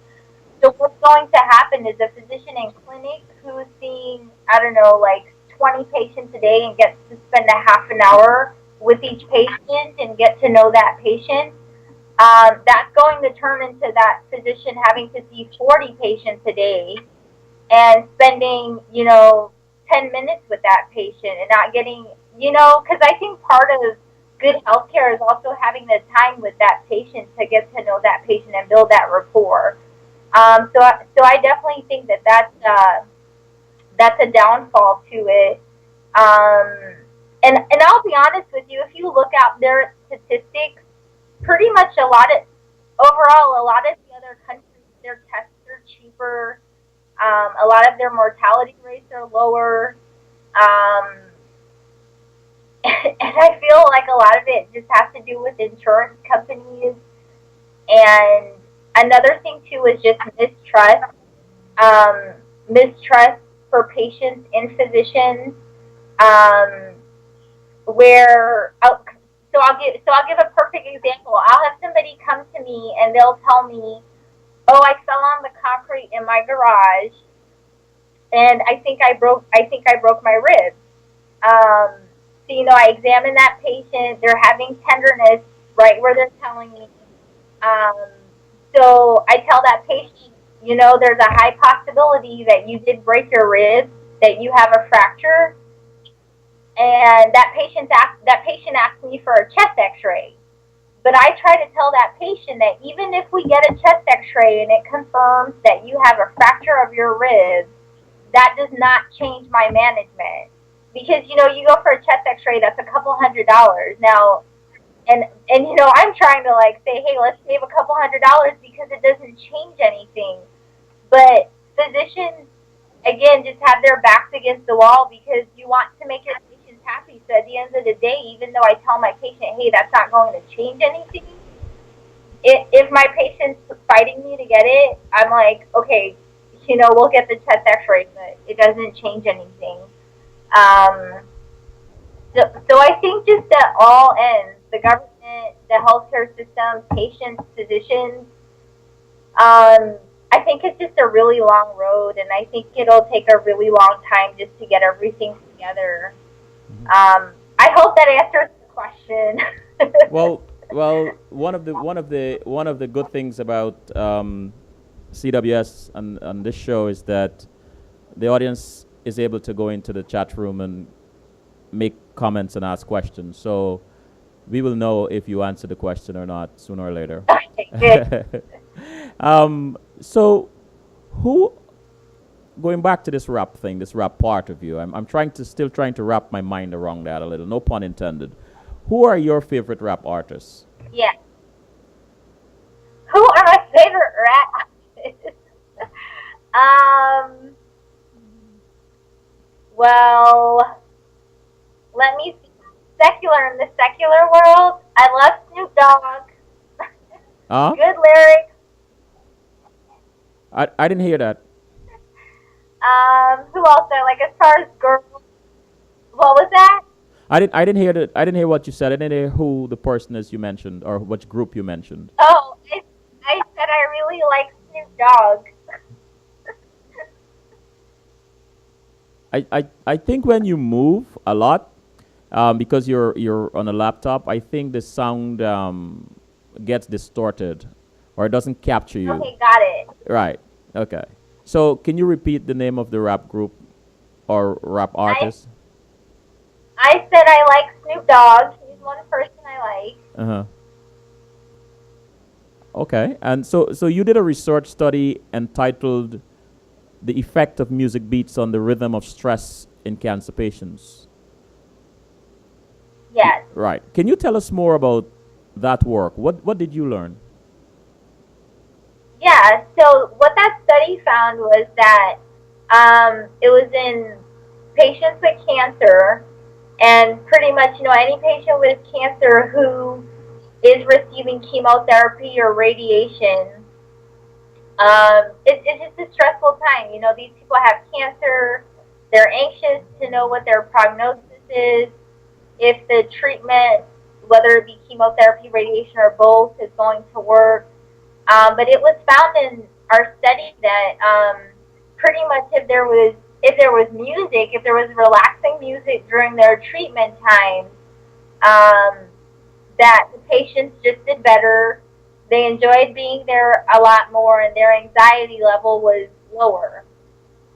So what's going to happen is a physician in clinic who's seeing, I don't know, like 20 patients a day and gets to spend a half an hour with each patient and get to know that patient, that's going to turn into that physician having to see 40 patients a day and spending, 10 minutes with that patient and not getting, because I think part of good healthcare is also having the time with that patient to get to know that patient and build that rapport. So I definitely think that that's a downfall to it. And I'll be honest with you, if you look out there at statistics, pretty much a lot of the other countries, their tests are cheaper. A lot of their mortality rates are lower. And I feel like a lot of it just has to do with insurance companies. And another thing too is just mistrust. Mistrust for patients in physicians. I'll give a perfect example. I'll have somebody come to me and they'll tell me, "Oh, I fell on the concrete in my garage, and I think I broke my ribs." So I examine that patient. They're having tenderness right where they're telling me. So I tell that patient, there's a high possibility that you did break your ribs, that you have a fracture. and that patient asked me for a chest X-ray. But I try to tell that patient that even if we get a chest X-ray and it confirms that you have a fracture of your ribs, that does not change my management. Because you go for a chest X-ray, that's a couple $100 now, and I'm trying to like say, hey, let's save a couple $100 because it doesn't change anything. But physicians, again, just have their backs against the wall because you want to make your patients happy. So at the end of the day, even though I tell my patient, hey, that's not going to change anything, if my patient's fighting me to get it, I'm like, okay, we'll get the chest X-ray, but it doesn't change anything. Um, so I think just at all ends, the government, the healthcare system, patients, physicians, I think it's just a really long road, and I think it'll take a really long time just to get everything together. I hope that answers the question. Well, one of the good things about CWS on this show is that the audience is able to go into the chat room and make comments and ask questions. So we will know if you answer the question or not sooner or later. Okay, good. So who going back to this rap thing, this rap part of you, I'm still trying to wrap my mind around that a little. No pun intended. Who are your favorite rap artists? Yeah. Who are my favorite rap artists? Well, let me see. In the secular world, I love Snoop Dogg. Huh? Good lyrics. I didn't hear that. Who else I like as far as girls? What was that? I didn't hear that. I didn't hear what you said. I didn't hear who the person is you mentioned or which group you mentioned. Oh, I said I really like Snoop Dogg. I think when you move a lot, because you're on a laptop, I think the sound gets distorted, or it doesn't capture you. Okay, got it. Right. Okay. So can you repeat the name of the rap group or rap artist? I said I like Snoop Dogg. He's one person I like. Uh huh. Okay. And so you did a research study entitled "The Effect of Music Beats on the Rhythm of Stress in Cancer Patients." Yes. Right. Can you tell us more about that work? What did you learn? Yeah, so what that study found was that it was in patients with cancer, and pretty much, any patient with cancer who is receiving chemotherapy or radiation, it's just a stressful time. These people have cancer, they're anxious to know what their prognosis is, if the treatment, whether it be chemotherapy, radiation, or both, is going to work. But it was found in our study that pretty much if there was music, if there was relaxing music during their treatment time, that the patients just did better. They enjoyed being there a lot more, and their anxiety level was lower,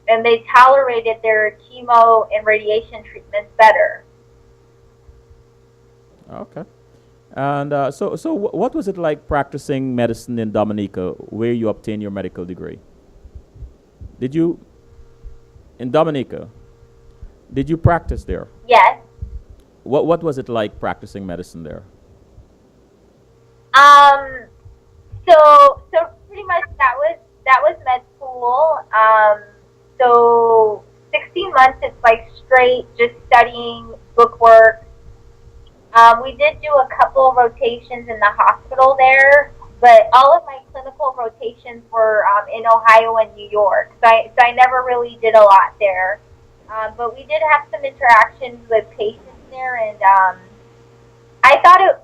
and they tolerated their chemo and radiation treatments better. Okay. And what was it like practicing medicine in Dominica, where you obtained your medical degree? Did you in Dominica? Did you practice there? Yes. What was it like practicing medicine there? So pretty much that was med school. So 16 months, it's like straight just studying, book work. We did do a couple of rotations in the hospital there, but all of my clinical rotations were in Ohio and New York. So I never really did a lot there. But we did have some interactions with patients there, and I thought it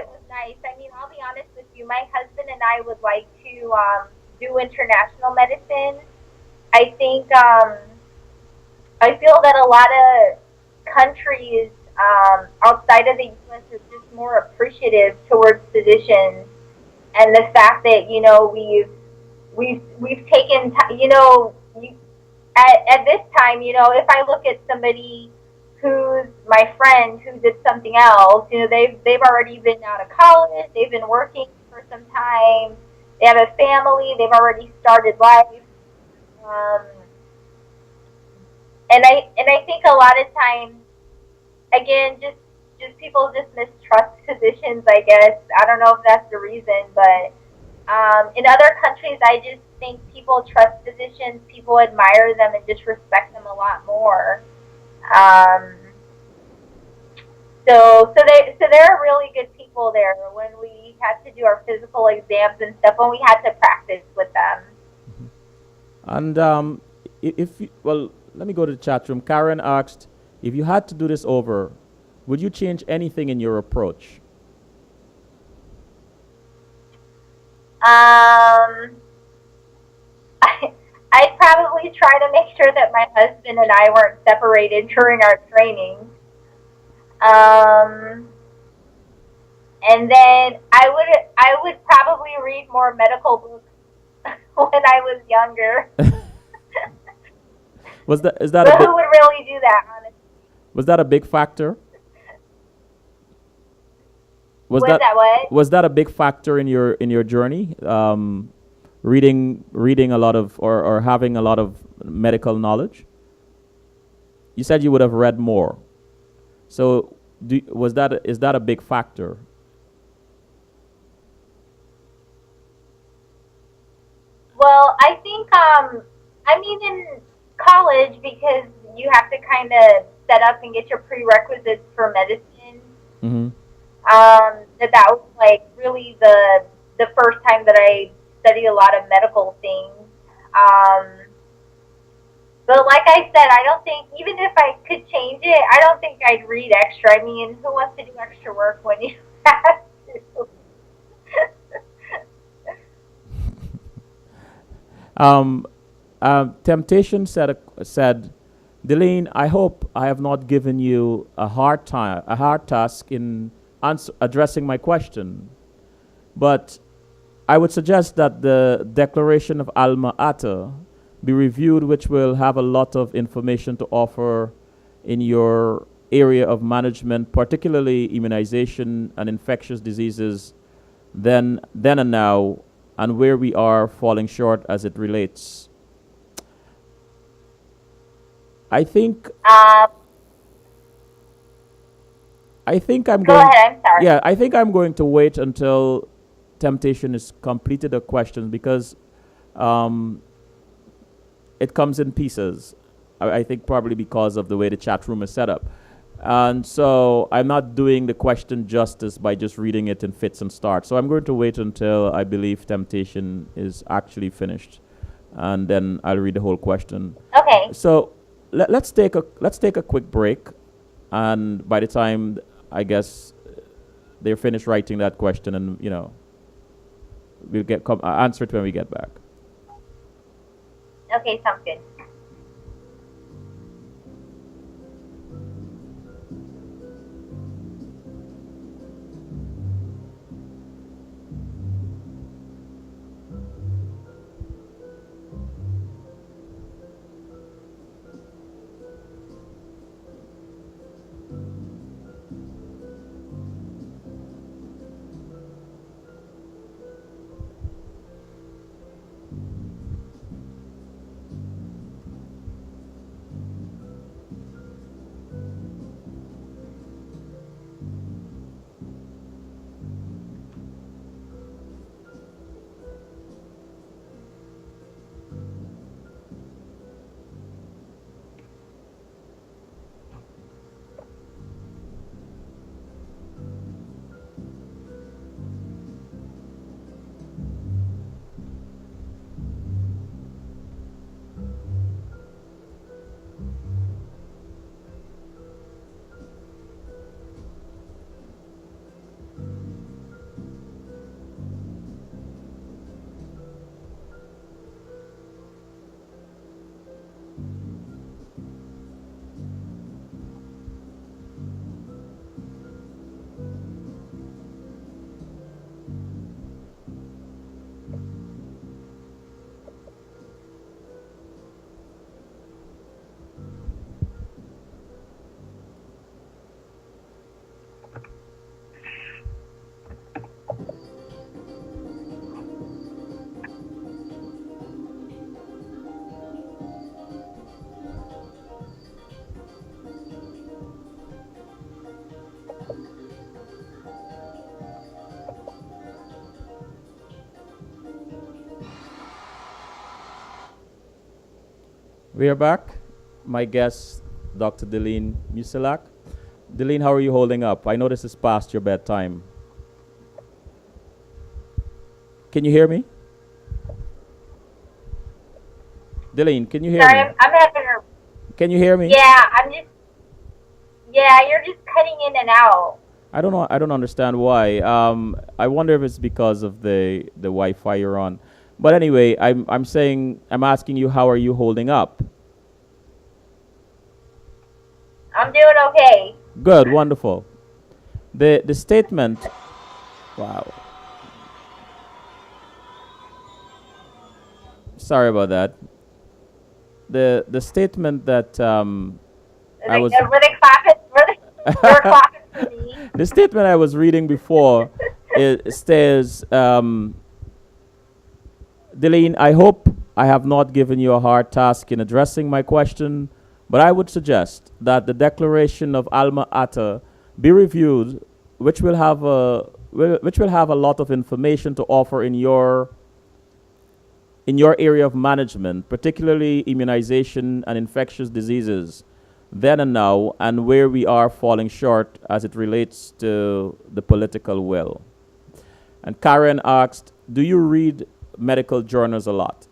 was nice. I mean, I'll be honest with you. My husband and I would like to do international medicine. I think I feel that a lot of countries outside of the U.S. are just more appreciative towards physicians, and the fact that we've taken at this time, if I look at somebody who who's my friend who did something else. You know, they've already been out of college. They've been working for some time. They have a family. They've already started life. Um, and I think a lot of times, again, just people just mistrust physicians. I guess I don't know if that's the reason, but in other countries, I just think people trust physicians. People admire them and just respect them a lot more. Um, so they're really good people there. When we had to do our physical exams and stuff, when we had to practice with them. And if you, well, let me go to the chat room. Karen asked, if you had to do this over, would you change anything in your approach? Um, I'd probably try to make sure that my husband and I weren't separated during our training. Um, and then I would probably read more medical books when I was younger. Was that is that a But big who would really do that, honestly? was that a big factor? Was Was that that what? was that a big factor in your journey? Reading a lot of or having a lot of medical knowledge. You said you would have read more. So was that is that a big factor? Well, I think I mean in college because you have to kind of set up and get your prerequisites for medicine. Mm-hmm. That was like really the first time that I studied a lot of medical things. Um, but like I said, I don't think even if I could change it, I don't think I'd read extra. I mean, who wants to do extra work when you have to? Um, Temptation said, Delene, I hope I have not given you a hard task in addressing my question, but I would suggest that the Declaration of Alma Ata be reviewed, which will have a lot of information to offer in your area of management, particularly immunization and infectious diseases, then and now, and where we are falling short as it relates. I think Um, I think I'm Go going. ahead. I'm sorry. Yeah, I think I'm going to wait until Temptation is completed the questions because um, it comes in pieces. I think probably because of the way the chat room is set up. And so I'm not doing the question justice by just reading it in fits and starts. So I'm going to wait until I believe Temptation is actually finished, and then I'll read the whole question. Okay. So let's take a quick break, and by the time I guess they're finished writing that question, and we'll answer it when we get back. Okay, sounds good. We are back. My guest, Dr. Delene Musielak. Delene, how are you holding up? I know this is past your bedtime. Can you hear me? Delene, can you hear Sorry, me? I'm having a. Can you hear me? Yeah, I'm just. Yeah, you're just cutting in and out. I don't know. I don't understand why. I wonder if it's because of the Wi-Fi you're on. But anyway, I'm saying I'm asking you, how are you holding up? I'm doing okay. Good, wonderful. The statement. Wow. Sorry about that. The statement that I was Were they clapping? They were clapping for me. the statement I was reading before, it says, Delene, I hope I have not given you a hard task in addressing my question, but I would suggest that the Declaration of Alma Ata be reviewed, which will have a lot of information to offer in your area of management, particularly immunization and infectious diseases, then and now, and where we are falling short as it relates to the political will. And Karen asked, do you read medical journals a lot?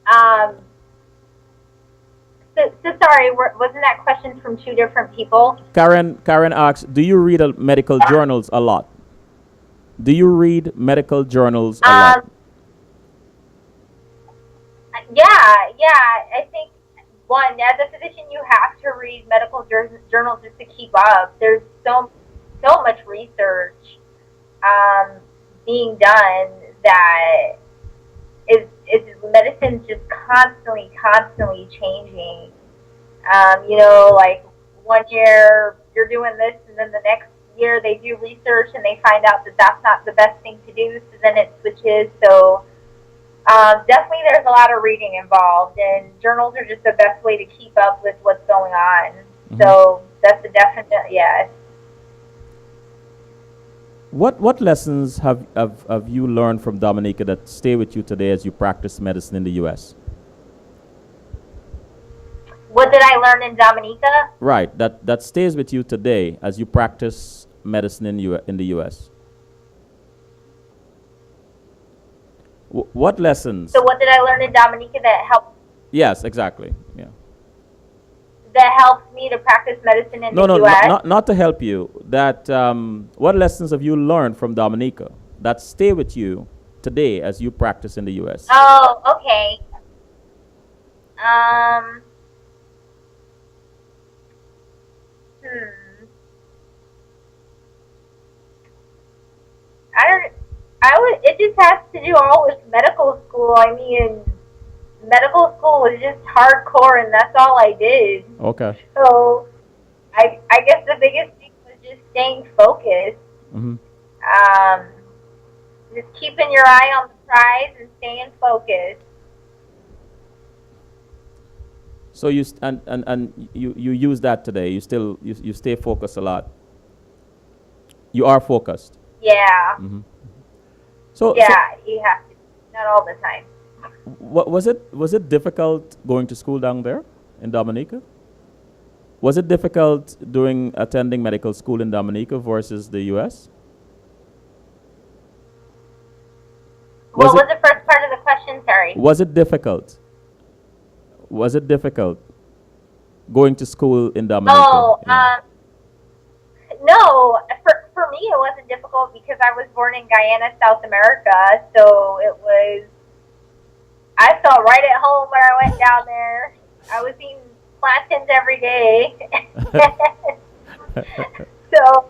Um, so sorry, wasn't that question from two different people? Karen asks, do you read medical journals a lot? Do you read medical journals a lot? Yeah. I think one, as a physician, you have to read medical journals just to keep up. There's so much research um, being done that is medicine's just constantly changing. Like one year you're doing this, and then the next year they do research and they find out that that's not the best thing to do, so then it switches. So definitely there's a lot of reading involved, and journals are just the best way to keep up with what's going on. Mhm. So that's a definite yes. What lessons have you learned from Dominica that stay with you today as you practice medicine in the U.S.? What did I learn in Dominica? Right, that stays with you today as you practice medicine in the U.S. What lessons? So what did I learn in Dominica that helped Yes, exactly. Yeah. that helps me to practice medicine in No, the no, U.S.? not to help you. That what lessons have you learned from Dominica that stay with you today as you practice in the U.S.? Oh, okay. Um, hmm. I don't. I would. It just has to do all with medical school. I mean, medical school was just hardcore, and that's all I did. Okay. So, I guess the biggest thing was just staying focused. Hmm. Um, just keeping your eye on the prize and staying focused. So and you use that today. You still you stay focused a lot. You are focused. Yeah. Hmm. So Yeah, you have to. Not all the time. what was it difficult going to school down there in Dominica? Was it difficult doing attending medical school in Dominica versus the U.S.? What was the first part of the question? Sorry. Was it difficult? Was it difficult going to school in Dominica? Oh, Yeah. no. For me, it wasn't difficult because I was born in Guyana, South America. So it was. I felt right at home when I went down there. I was eating plantains every day. So,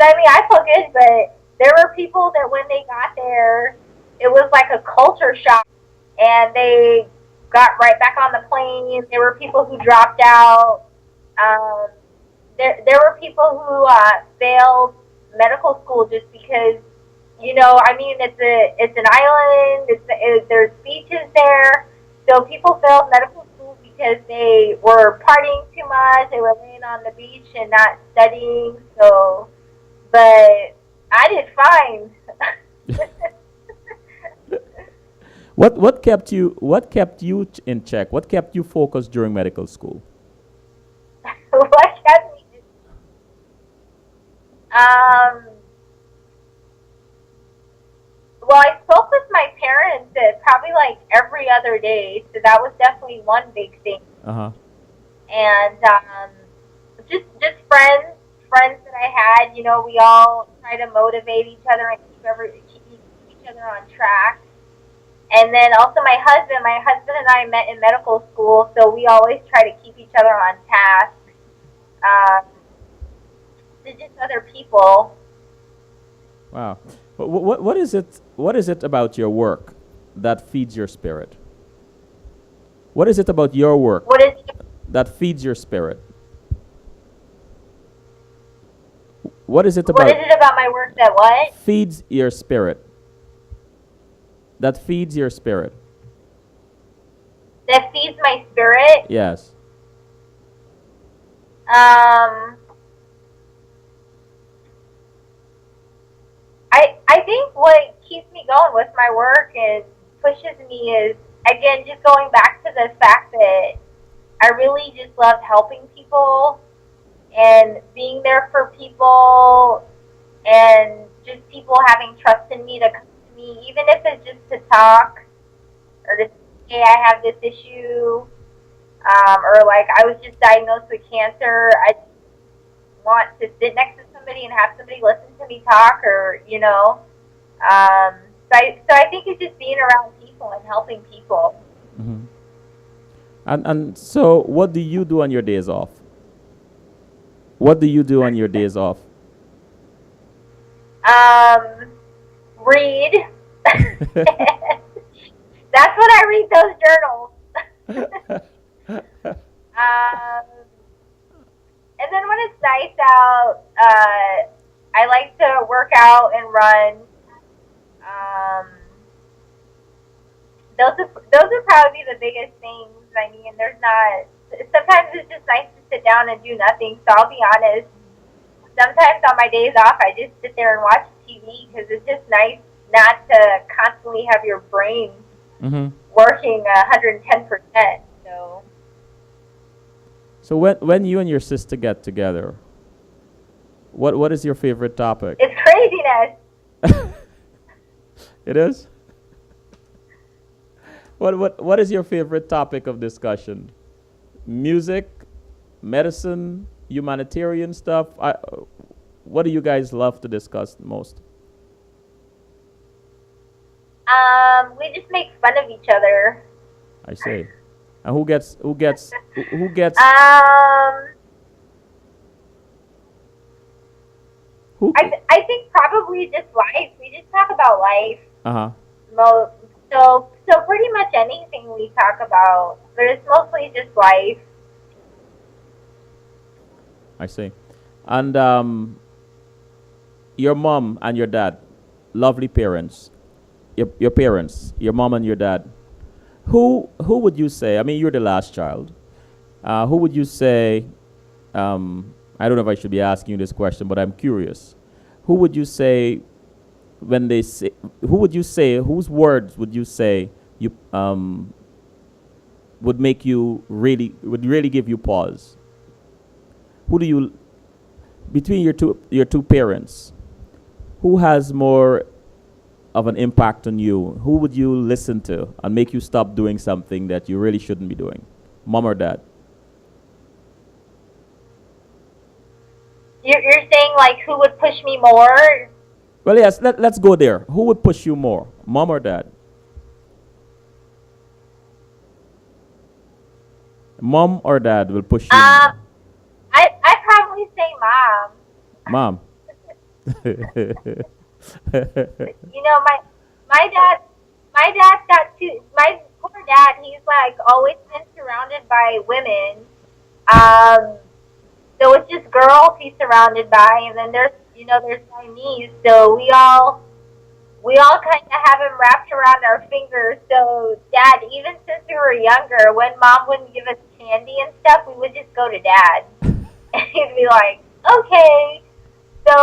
I mean, I felt good, but there were people that when they got there, it was like a culture shock, and they got right back on the plane. There were people who dropped out. Um, there were people who failed medical school just because, I mean, it's an island. There's beaches there, so people failed medical school because they were partying too much. They were laying on the beach and not studying. So, but I did fine. in check? What kept you focused during medical school? What kept me? Um, well, I spoke with my parents probably like every other day, so that was definitely one big thing. Uh huh. And just friends that I had. You know, we all try to motivate each other and keep each other on track. And then also my husband and I met in medical school, so we always try to keep each other on task. Um, to just other people. Wow. What is it? What is it about your work that feeds your spirit? What is it about your work What is that feeds your spirit? What is it what about is it about my work that what? feeds your spirit? That feeds your spirit. That feeds my spirit? Yes. I think what keeps me going with my work and pushes me is, again, just going back to the fact that I really just love helping people and being there for people and just people having trust in me to come to me, even if it's just to talk or to say, hey, I have this issue, or like I was just diagnosed with cancer. I want to sit next to somebody and have somebody listen to me talk, or you know. So I think it's just being around people and helping people. Hmm. And so, what do you do on your days off? What do you do on your days off? Read. That's when I read those journals. And then when it's nice out, I like to work out and run. Um, those would probably be the biggest things. I mean, there's not. Sometimes it's just nice to sit down and do nothing. So I'll be honest. Sometimes on my days off, I just sit there and watch TV because it's just nice not to constantly have your brain Mm-hmm. working 110%. So. So when you and your sister get together, what is your favorite topic? It's craziness. It is. What is your favorite topic of discussion? Music, medicine, humanitarian stuff. What do you guys love to discuss most? We just make fun of each other. I say. And who gets Um, who? I think probably just life. We just talk about life. Uh huh. So pretty much anything we talk about, but it's mostly just life. I see. And your mom and your dad, lovely parents. Your parents, your mom and your dad. Who would you say? I mean, you're the last child. Who would you say? I don't know if I should be asking you this question, but I'm curious. Who would you say when they say? Who would you say? Whose words would you say you would make you really give you pause? Who do you between your two parents? Who has more of an impact on you? Who would you listen to and make you stop doing something that you really shouldn't be doing? Mom or dad? You're saying like who would push me more? Well, yes, let's go there. Who would push you more, mom or dad? Mom or dad will push you more? I probably say mom. Mom. You know, my dad's got two. My poor dad, he's like always been surrounded by women. So it's just girls he's surrounded by, and then there's my niece. So we all kind of have him wrapped around our fingers. So dad, even since we were younger, when mom wouldn't give us candy and stuff, we would just go to dad, and he'd be like, okay. So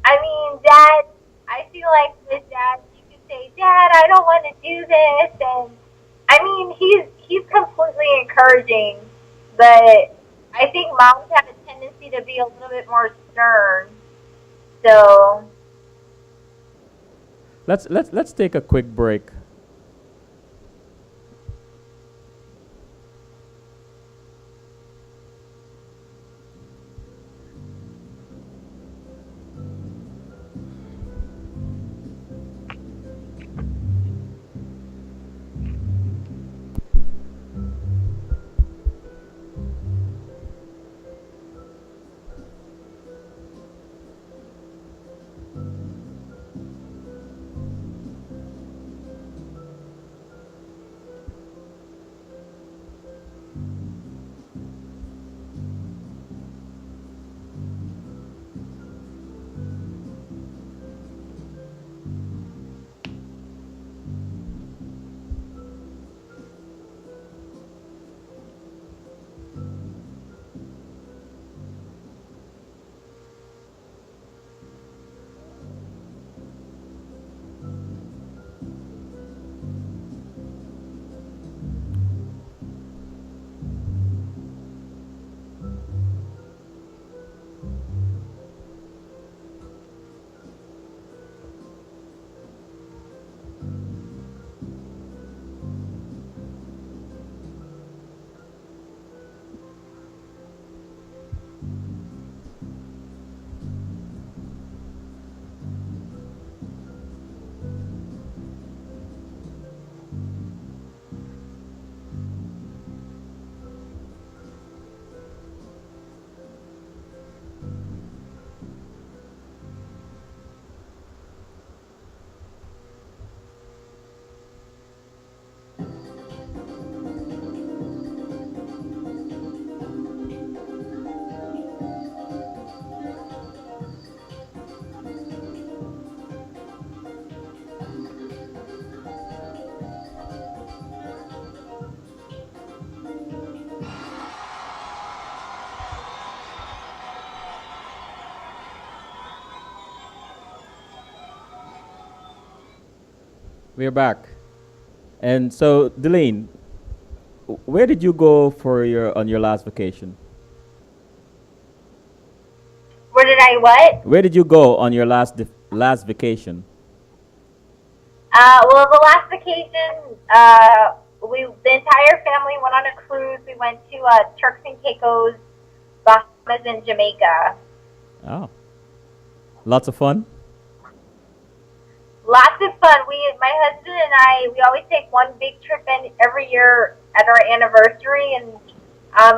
I mean, dad, I feel like with dad, you could say, Dad, I don't want to do this. And I mean, he's completely encouraging, but I think moms have a tendency to be a little bit more stern. So Let's take a quick break. We're back. And so, Delene, where did you go for your on your last vacation? where did I what? Where did you go on your last vacation? Well, the last vacation, we the entire family went on a cruise. We went to Turks and Caicos, Bahamas, and Jamaica. Oh, lots of fun. Lots of fun. My husband and I, we always take one big trip in every year at our anniversary, and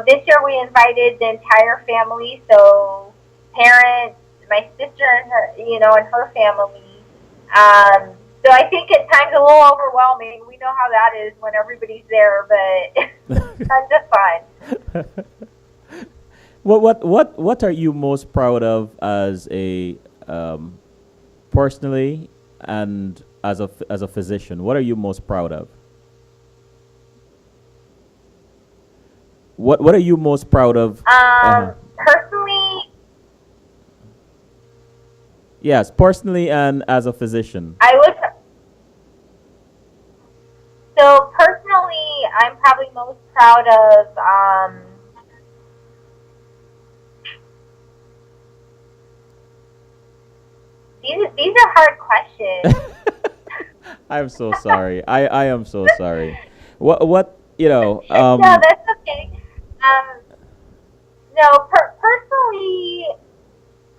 this year we invited the entire family, so parents, my sister and her, and her family. So I think at times a little overwhelming. We know how that is when everybody's there, but tons of fun. What are you most proud of as a personally and as a physician? What are you most proud of? What are you most proud of? Personally, Yes, personally and as a physician. I would. So personally, I'm probably most proud of. These are hard questions. I'm so sorry. I am so sorry. What No, that's okay. Um, no, personally,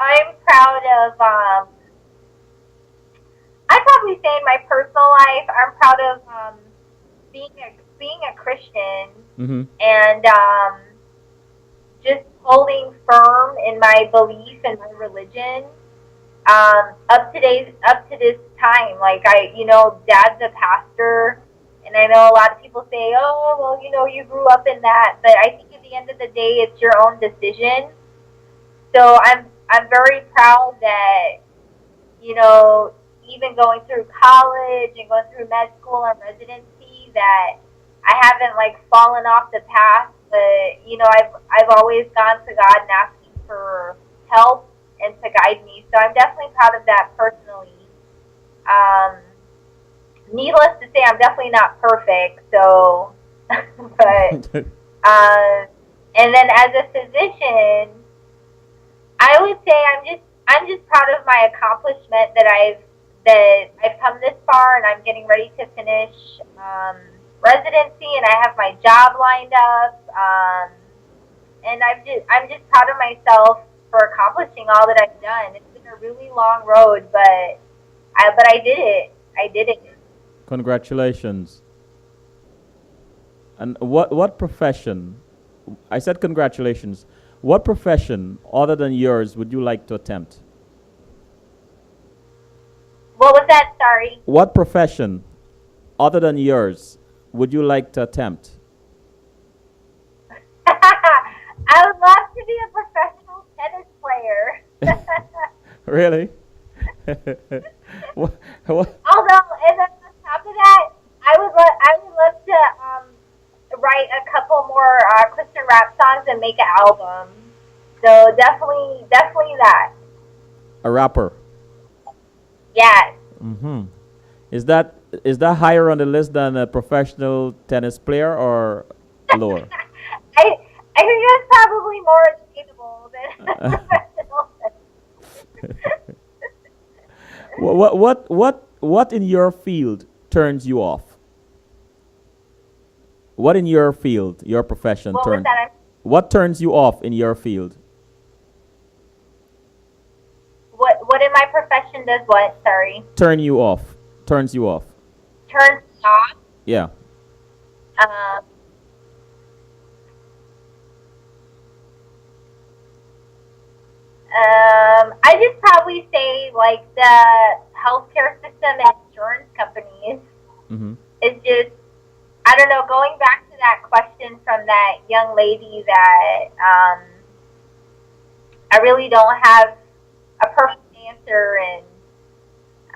I'm proud of. I'd probably say in my personal life, I'm proud of being a Christian Mm-hmm. and just holding firm in my belief and my religion. Up to this time, like Dad's a pastor, and I know a lot of people say, oh, well, you grew up in that, but I think at the end of the day, it's your own decision. So I'm very proud that even going through college and going through med school and residency, that I haven't like fallen off the path, but I've always gone to God and asking for help and to guide me. So I'm definitely proud of that personally. Um, needless to say, I'm definitely not perfect. So, but um, and then as a physician, I would say I'm just proud of my accomplishment that I've come this far, and I'm getting ready to finish residency, and I have my job lined up. And I'm just proud of myself for accomplishing all that I've done. It's been a really long road, but I did it. I did it. Congratulations. And what profession? I said congratulations. What profession other than yours would you like to attempt? What was that? Sorry. What profession other than yours would you like to attempt? I would love to be a professional tennis player. Really? what, what? Although, and then on top of that, I would love to write a couple more Christian rap songs and make an album. So definitely that. A rapper. Yes. Mm-hmm. Is that is that higher on the list than a professional tennis player or lower? I think that's probably more attainable than professional. What in your field turns you off? What in your field, your profession What was turn? that? What turns you off in your field? What in my profession does what? Sorry. Turn you off. Turns you off. Turns me off. Yeah. Um, I just probably say like the healthcare system and insurance companies Mm-hmm. is just, I don't know. Going back to that question from that young lady that I really don't have a perfect answer, and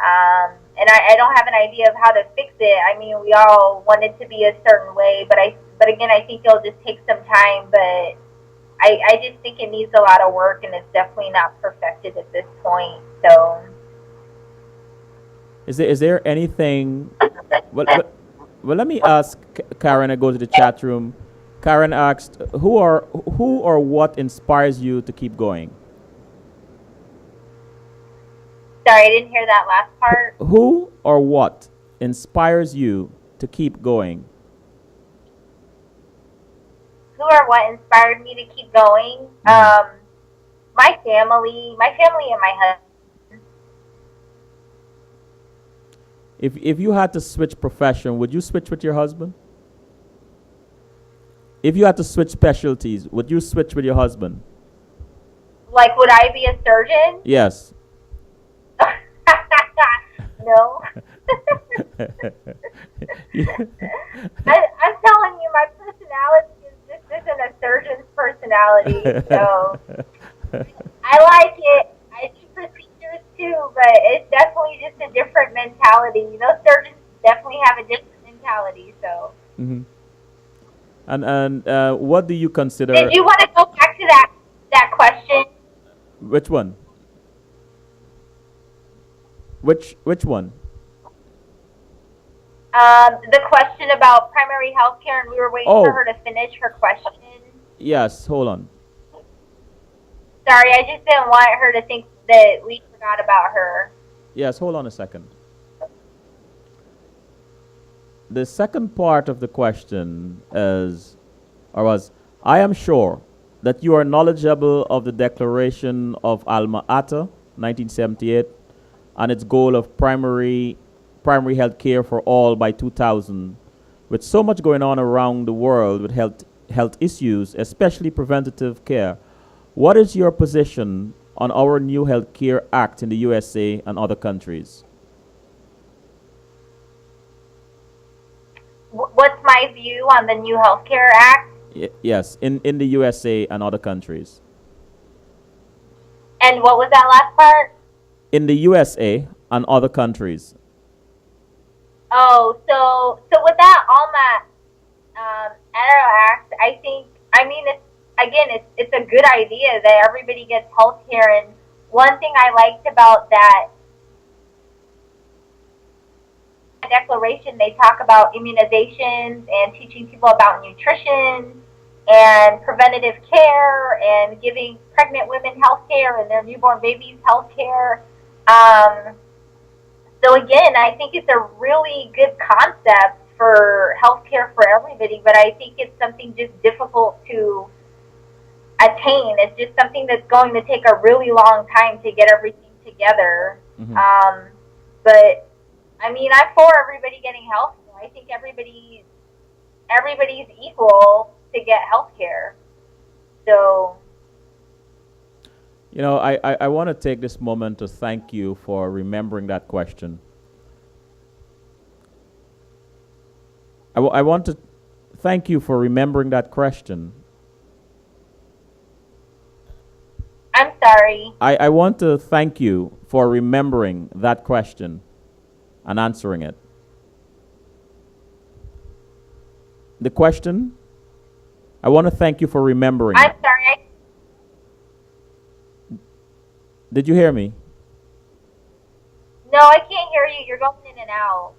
I don't have an idea of how to fix it. I mean, we all want it to be a certain way, but again, I think it'll just take some time. But I just think it needs a lot of work, and it's definitely not perfected at this point. So, Is there anything? Well, let me ask Karen. I go to the chat room. Karen asked, who or what inspires you to keep going? sorry, I didn't hear that last part. Who or what inspires you to keep going? Who or what inspired me to keep going? Mhm. My family, and my husband. If you had to switch profession, would you switch with your husband? If you had to switch specialties, would you switch with your husband? Like, would I be a surgeon? Yes. No. I'm telling you, my personality this isn't a surgeon's personality. So I like it. I do procedures too, but it's definitely just a different mentality. You know, surgeons definitely have a different mentality. So, Mhm. And what do you did consider? you want to go back to that question? Which one? Which one? The question about primary health care, and we were waiting for Oh, her to finish her question. yes. Hold on. Sorry, I just didn't want her to think that we forgot about her. Yes. Hold on a second. The second part of the question is, or was, I am sure that you are knowledgeable of the Declaration of Alma Ata, 1978, and its goal of primary health care for all by 2000. With so much going on around the world with health issues, especially preventative care, what is your position on our new Health Care Act in the USA and other countries? What's my view on the new Healthcare Act? Yes, in the USA and other countries. And what was that last part? In the USA and other countries. Oh, so with that Alma Arrow Act, I mean, it's a good idea that everybody gets health care. And one thing I liked about that declaration, they talk about immunizations and teaching people about nutrition and preventative care and giving pregnant women health care and their newborn babies health care. So again, I think it's a really good concept for healthcare for everybody, but I think it's something just difficult to attain. It's just something that's going to take a really long time to get everything together. Mm-hmm. But I mean, I'm for everybody getting health care. I think everybody's equal to get health care. So, You know, I want to take this moment to thank you for remembering that question. I want to thank you for remembering that question. I'm sorry. I want to thank you for remembering that question and answering it. The question, I want to thank you for remembering I'm it. sorry. Did you hear me? No, I can't hear you. You're going in and out.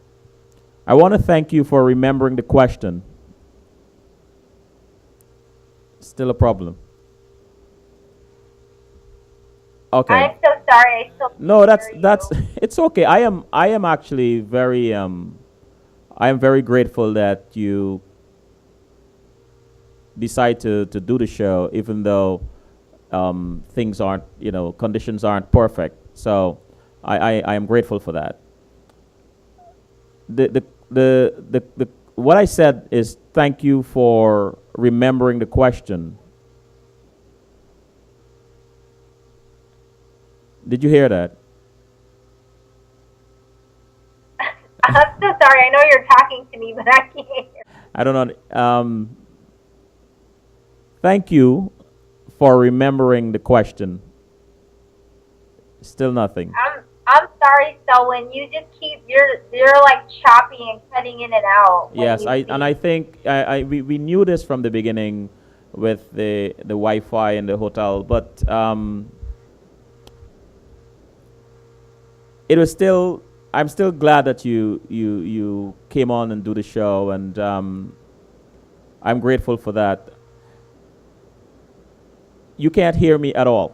I want to thank you for remembering the question. Still a problem. Okay. I'm so sorry. I still No, can't hear that's you. it's okay. I am actually very I am very grateful that you decide to do the show, even though things aren't, conditions aren't perfect. So I am grateful for that. The what I said is thank you for remembering the question. Did you hear that? I'm so sorry. I know you're talking to me, but I can't hear. I don't know. Thank you for remembering the question. Still nothing. I'm sorry, Selwyn. You just keep you're like choppy and cutting in and out. Yes, I think we knew this from the beginning with the Wi-Fi in the hotel, but it was still. I'm still glad that you came on and do the show, and I'm grateful for that. You can't hear me at all.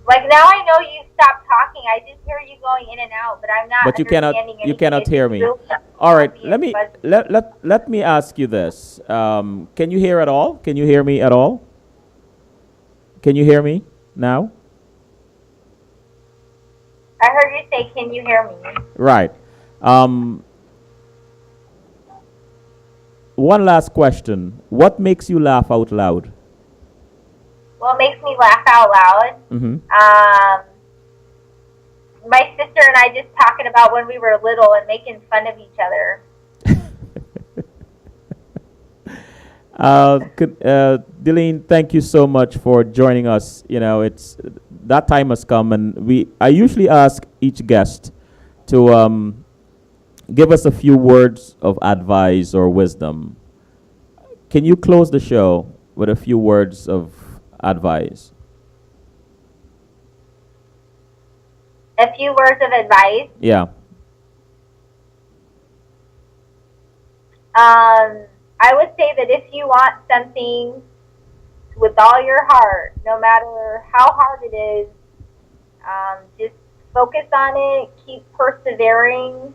Like now, I know you stopped talking. I just hear you going in and out, but I'm not But you cannot understanding anything. you cannot It's hear just me. really All right, choppy let and me fuzzy. let me ask you this. Can you hear at all? Can you hear me at all? Can you hear me now? I heard you say, "Can you hear me?" Right. Um, One last question. What makes you laugh out loud? What makes me laugh out loud? Mm-hmm. My sister and I just talking about when we were little and making fun of each other. Delene, thank you so much for joining us. It's that time has come, and I usually ask each guest to give us a few words of advice or wisdom. Can you close the show with a few words of advice? A few words of advice. Yeah. I would say that if you want something with all your heart, no matter how hard it is, just focus on it, keep persevering,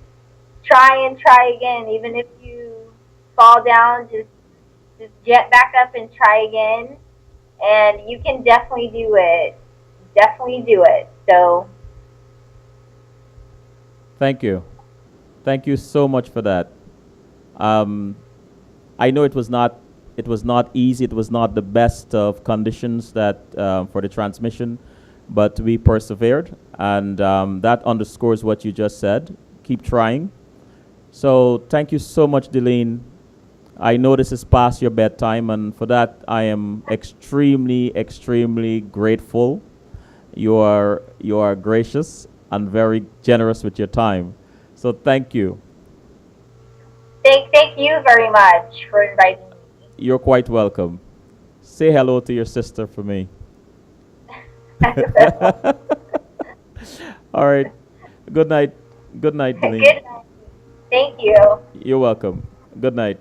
try and try again. Even if you fall down, just get back up and try again. And you can definitely do it. Definitely do it. So Thank you. Thank you so much for that. I know it was not easy. It was not the best of conditions that for the transmission, but we persevered, and that underscores what you just said. Keep trying. So thank you so much, Delene. I know this is past your bedtime, and for that I am extremely, extremely grateful. You are gracious and very generous with your time. So thank you. thank you very much for inviting me. You're quite welcome. Say hello to your sister for me. All right. Good night. Good night, Delene. Good night. Thank you. You're welcome. Good night.